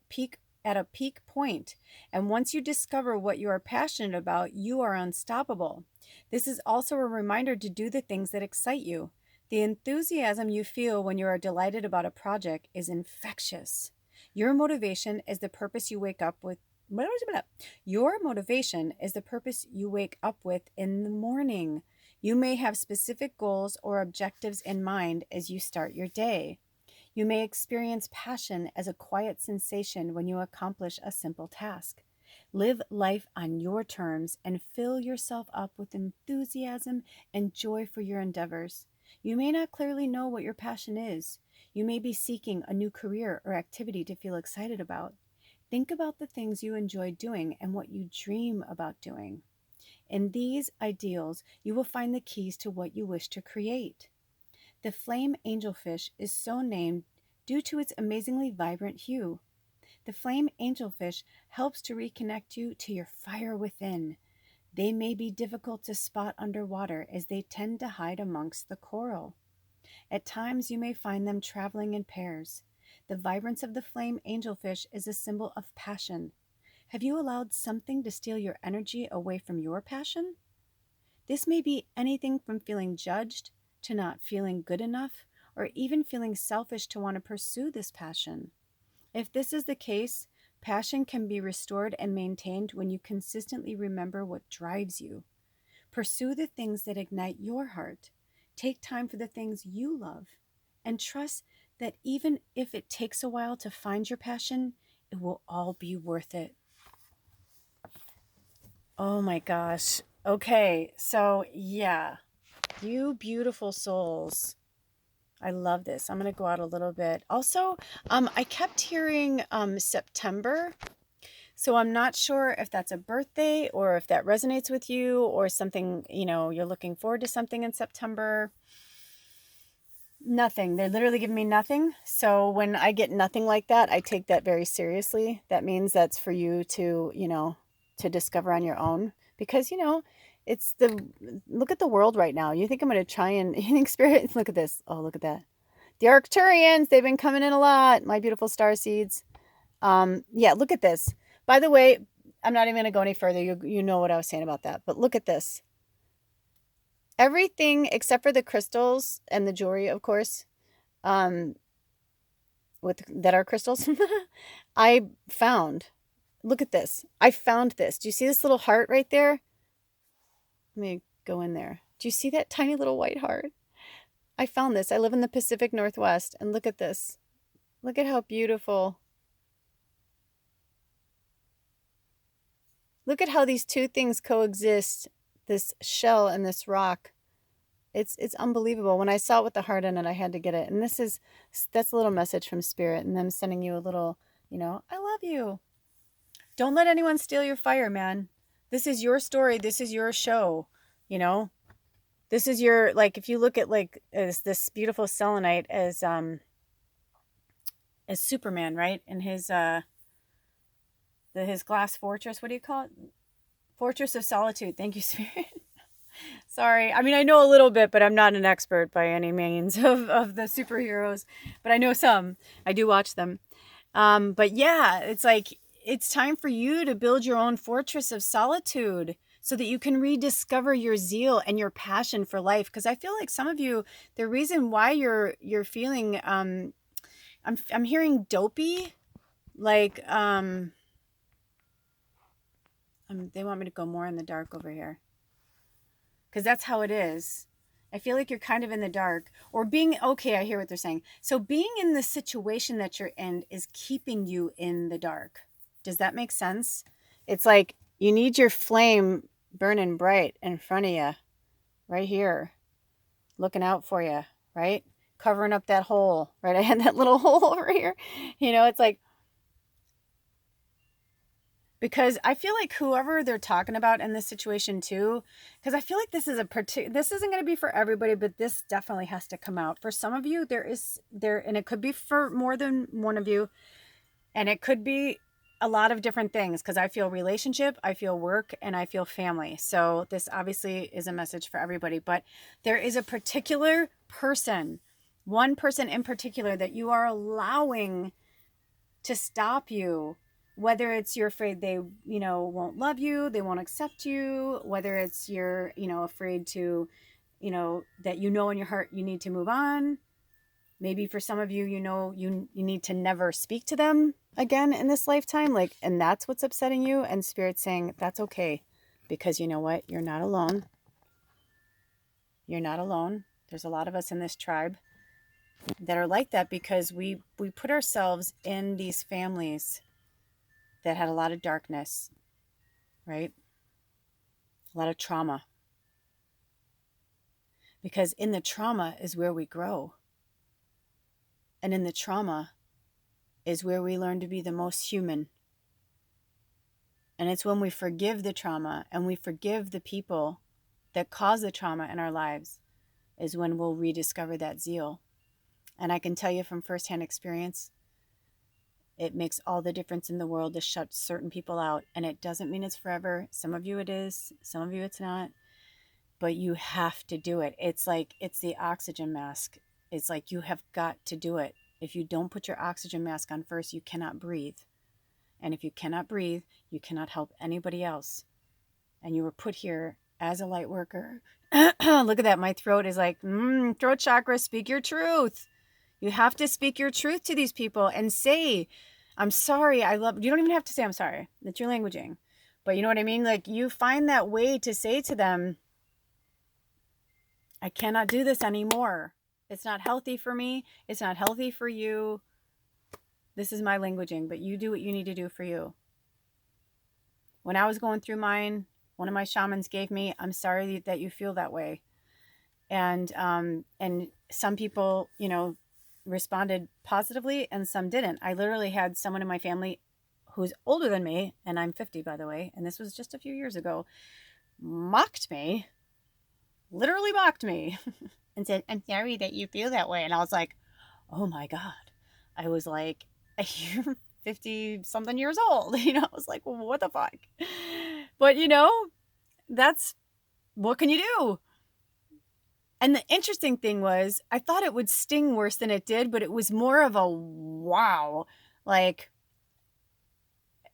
a peak point, and once you discover what you are passionate about, you are unstoppable. This is also a reminder to do the things that excite you. The enthusiasm you feel when you are delighted about a project is infectious. Your motivation is the purpose you wake up with. Your motivation is the purpose you wake up with in the morning. You may have specific goals or objectives in mind as you start your day. You may experience passion as a quiet sensation when you accomplish a simple task. Live life on your terms and fill yourself up with enthusiasm and joy for your endeavors. You may not clearly know what your passion is. You may be seeking a new career or activity to feel excited about. Think about the things you enjoy doing and what you dream about doing. In these ideals, you will find the keys to what you wish to create. The flame angelfish is so named due to its amazingly vibrant hue. The flame angelfish helps to reconnect you to your fire within. They may be difficult to spot underwater as they tend to hide amongst the coral. At times you may find them traveling in pairs. The vibrance of the flame angelfish is a symbol of passion. Have you allowed something to steal your energy away from your passion? This may be anything from feeling judged to not feeling good enough, or even feeling selfish to want to pursue this passion. If this is the case, passion can be restored and maintained when you consistently remember what drives you. Pursue the things that ignite your heart. Take time for the things you love, and trust that even if it takes a while to find your passion, it will all be worth it. Oh my gosh. Okay, so yeah. You beautiful souls. I love this. I'm going to go out a little bit. Also, I kept hearing September. So I'm not sure if that's a birthday or if that resonates with you or something, you're looking forward to something in September. Nothing. They're literally giving me nothing. So when I get nothing like that, I take that very seriously. That means that's for you to, to discover on your own. Because, look at the world right now. You think I'm going to try and experience, look at this. Oh, look at that. The Arcturians, they've been coming in a lot. My beautiful star seeds. Yeah, look at this. By the way, I'm not even going to go any further. You know what I was saying about that. But look at this. Everything except for the crystals and the jewelry, of course, that are crystals, I found. Look at this. I found this. Do you see this little heart right there? Let me go in there. Do you see that tiny little white heart? I found this. I live in the Pacific Northwest, and look at this. Look at how beautiful. Look at how these two things coexist, this shell and this rock. It's unbelievable. When I saw it with the heart in it, I had to get it. And that's a little message from Spirit, and them sending you a little, I love you. Don't let anyone steal your fire, man. This is your story. This is your show. This is your, like, if you look at as this beautiful Selenite as Superman, right? And his glass fortress. What do you call it? Fortress of Solitude. Thank you, Spirit. Sorry. I mean, I know a little bit, but I'm not an expert by any means of the superheroes, but I know some. I do watch them. But yeah, it's like, it's time for you to build your own fortress of solitude so that you can rediscover your zeal and your passion for life. Because I feel like some of you, the reason why you're feeling, I'm hearing dopey, like, they want me to go more in the dark over here. Because that's how it is. I feel like you're kind of in the dark or being, okay, I hear what they're saying. So being in the situation that you're in is keeping you in the dark. Does that make sense? It's like you need your flame burning bright in front of you, right here, looking out for you, right? Covering up that hole, right? I had that little hole over here. You know, it's like, because I feel like whoever they're talking about in this situation too, because I feel like this is this isn't going to be for everybody, but this definitely has to come out. For some of you, and it could be for more than one of you, and it could be a lot of different things, because I feel relationship, I feel work, and I feel family. So this obviously is a message for everybody, but there is a particular person, one person in particular, that you are allowing to stop you. Whether it's you're afraid they, won't love you, they won't accept you, whether it's you're, afraid to, that in your heart you need to move on. Maybe for some of you, you need to never speak to them again in this lifetime. And that's what's upsetting you. And Spirit's saying that's okay, because you know what? You're not alone. You're not alone. There's a lot of us in this tribe that are like that, because we put ourselves in these families that had a lot of darkness, right? A lot of trauma. Because in the trauma is where we grow. And in the trauma is where we learn to be the most human. And it's when we forgive the trauma and we forgive the people that cause the trauma in our lives, is when we'll rediscover that zeal. And I can tell you from firsthand experience, it makes all the difference in the world to shut certain people out. And it doesn't mean it's forever. Some of you it is, some of you it's not. But you have to do it. It's like, it's the oxygen mask. It's like you have got to do it. If you don't put your oxygen mask on first, you cannot breathe. And if you cannot breathe, you cannot help anybody else. And you were put here as a light worker. Look at that. My throat is like, throat chakra, speak your truth. You have to speak your truth to these people and say, I'm sorry. You don't even have to say I'm sorry. That's your languaging. But you know what I mean? Like, you find that way to say to them, I cannot do this anymore. It's not healthy for me. It's not healthy for you. This is my languaging, but you do what you need to do for you. When I was going through mine, one of my shamans gave me, I'm sorry that you feel that way. And some people, responded positively and some didn't. I literally had someone in my family who's older than me, and I'm 50, by the way, and this was just a few years ago, mocked me, literally mocked me, and said, I'm sorry that you feel that way. And I was like, oh my God. I was like, you're 50 something years old. I was like, well, what the fuck? But that's, what can you do? And the interesting thing was, I thought it would sting worse than it did, but it was more of a wow. Like,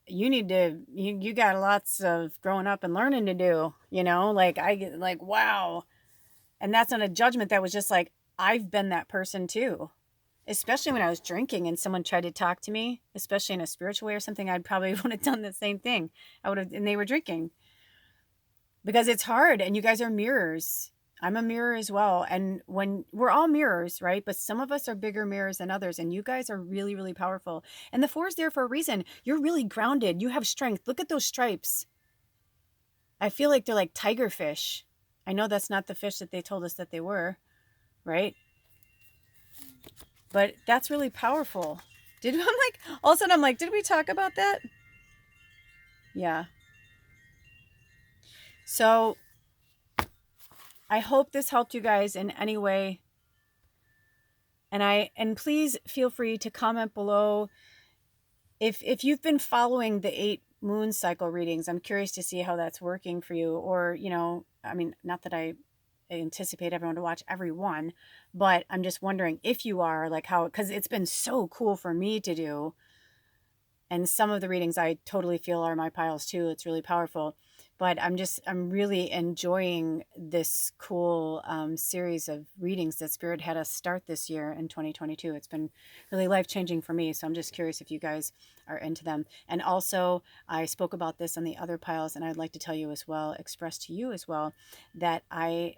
you got lots of growing up and learning to do, like I get like, wow. And that's not a judgment. That was just like, I've been that person too. Especially when I was drinking and someone tried to talk to me, especially in a spiritual way or something, I'd probably would have done the same thing. And they were drinking. Because it's hard, and you guys are mirrors. I'm a mirror as well. And when we're all mirrors, right? But some of us are bigger mirrors than others. And you guys are really, really powerful. And the 4 is there for a reason. You're really grounded. You have strength. Look at those stripes. I feel like they're like tiger fish. I know that's not the fish that they told us that they were, right? But that's really powerful. All of a sudden I'm like, did we talk about that? Yeah. So I hope this helped you guys in any way. And please feel free to comment below. If you've been following the 8 moon cycle readings, I'm curious to see how that's working for you. Or, not that I anticipate everyone to watch every one, but I'm just wondering if you are, like, how, because it's been so cool for me to do. And some of the readings I totally feel are my piles too. It's really powerful. But I'm really enjoying this cool series of readings that Spirit had us start this year in 2022. It's been really life-changing for me. So I'm just curious if you guys are into them. And also, I spoke about this on the other piles, and I'd like to tell you as well, express to you as well, that I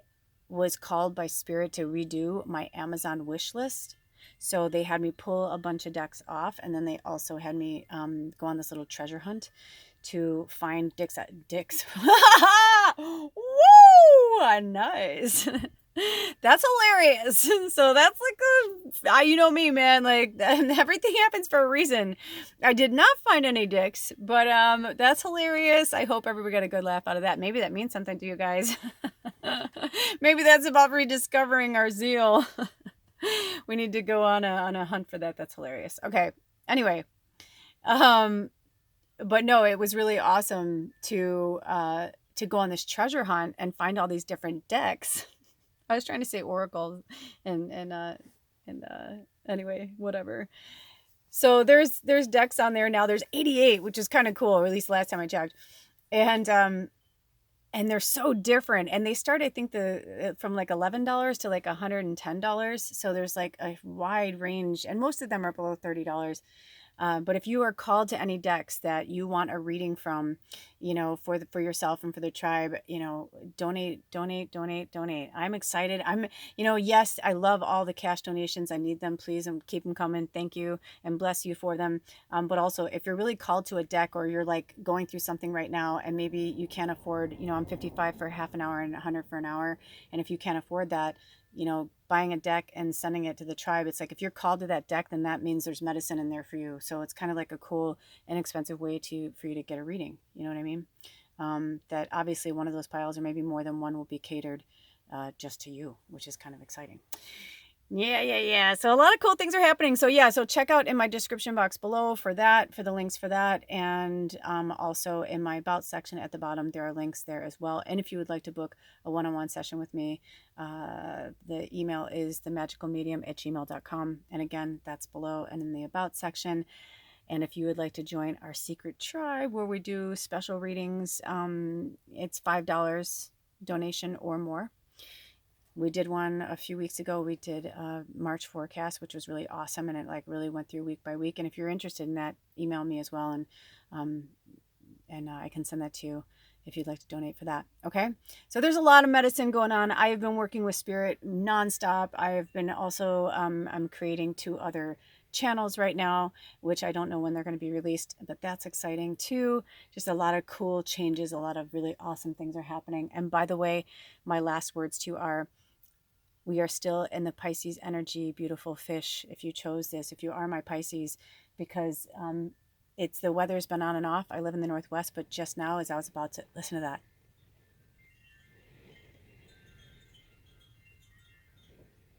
was called by Spirit to redo my Amazon wish list. So they had me pull a bunch of decks off, and then they also had me go on this little treasure hunt to find dicks. Woo! Nice. That's hilarious. So that's like you know me, man. Like everything happens for a reason. I did not find any dicks, but that's hilarious. I hope everybody got a good laugh out of that. Maybe that means something to you guys. Maybe that's about rediscovering our zeal. We need to go on a hunt for that. That's hilarious. Okay. Anyway, but no, it was really awesome to go on this treasure hunt and find all these different decks. I was trying to say oracle, and anyway, whatever. So there's decks on there now. There's 88, which is kind of cool, or at least last time I checked, and they're so different. And they start, I think, from like $11 to like $110. So there's like a wide range, and most of them are below $30. But if you are called to any decks that you want a reading from, for yourself and for the tribe, donate. I'm excited. Yes, I love all the cash donations. I need them. Please, and keep them coming. Thank you and bless you for them. But also, if you're really called to a deck, or you're like going through something right now and maybe you can't afford, I'm 55 for half an hour and 100 for an hour. And if you can't afford that, buying a deck and sending it to the tribe, it's like, if you're called to that deck, then that means there's medicine in there for you. So it's kind of like a cool, inexpensive way for you to get a reading. You know what I mean? That obviously one of those piles, or maybe more than one, will be catered just to you, which is kind of exciting. Yeah. So a lot of cool things are happening. So so check out in my description box below for the links for that. And also in my about section at the bottom, there are links there as well. And if you would like to book a one-on-one session with me, the email is themagicalmedium@gmail.com. And again, that's below and in the about section. And if you would like to join our secret tribe where we do special readings, it's $5 donation or more. We did one a few weeks ago. We did a March forecast, which was really awesome, and it really went through week by week. And if you're interested in that, email me as well, and I can send that to you if you'd like to donate for that. Okay, so there's a lot of medicine going on. I have been working with Spirit nonstop. I have been also I'm creating 2 other channels right now, which I don't know when they're going to be released, but that's exciting too. Just a lot of cool changes, a lot of really awesome things are happening. And by the way, my last words to you are, we are still in the Pisces energy, beautiful fish. If you chose this, if you are my Pisces, because it's the weather's been on and off. I live in the Northwest, but just now, as I was about to listen to that,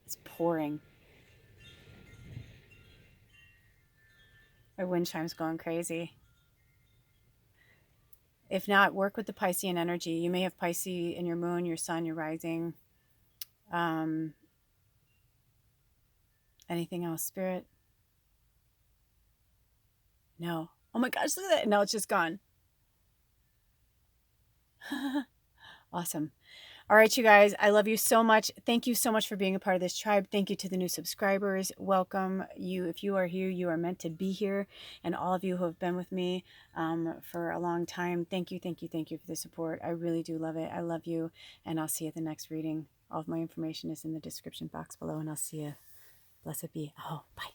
it's pouring. My wind chime's going crazy. If not, work with the Piscean energy. You may have Pisces in your moon, your sun, your rising. Anything else, Spirit? No. Oh my gosh, look at that. No, it's just gone. Awesome. All right, you guys, I love you so much. Thank you so much for being a part of this tribe. Thank you to the new subscribers. Welcome. If you are here, you are meant to be here. And all of you who have been with me for a long time, thank you for the support. I really do love it. I love you. And I'll see you at the next reading. All of my information is in the description box below, and I'll see you. Blessed be. Oh, bye.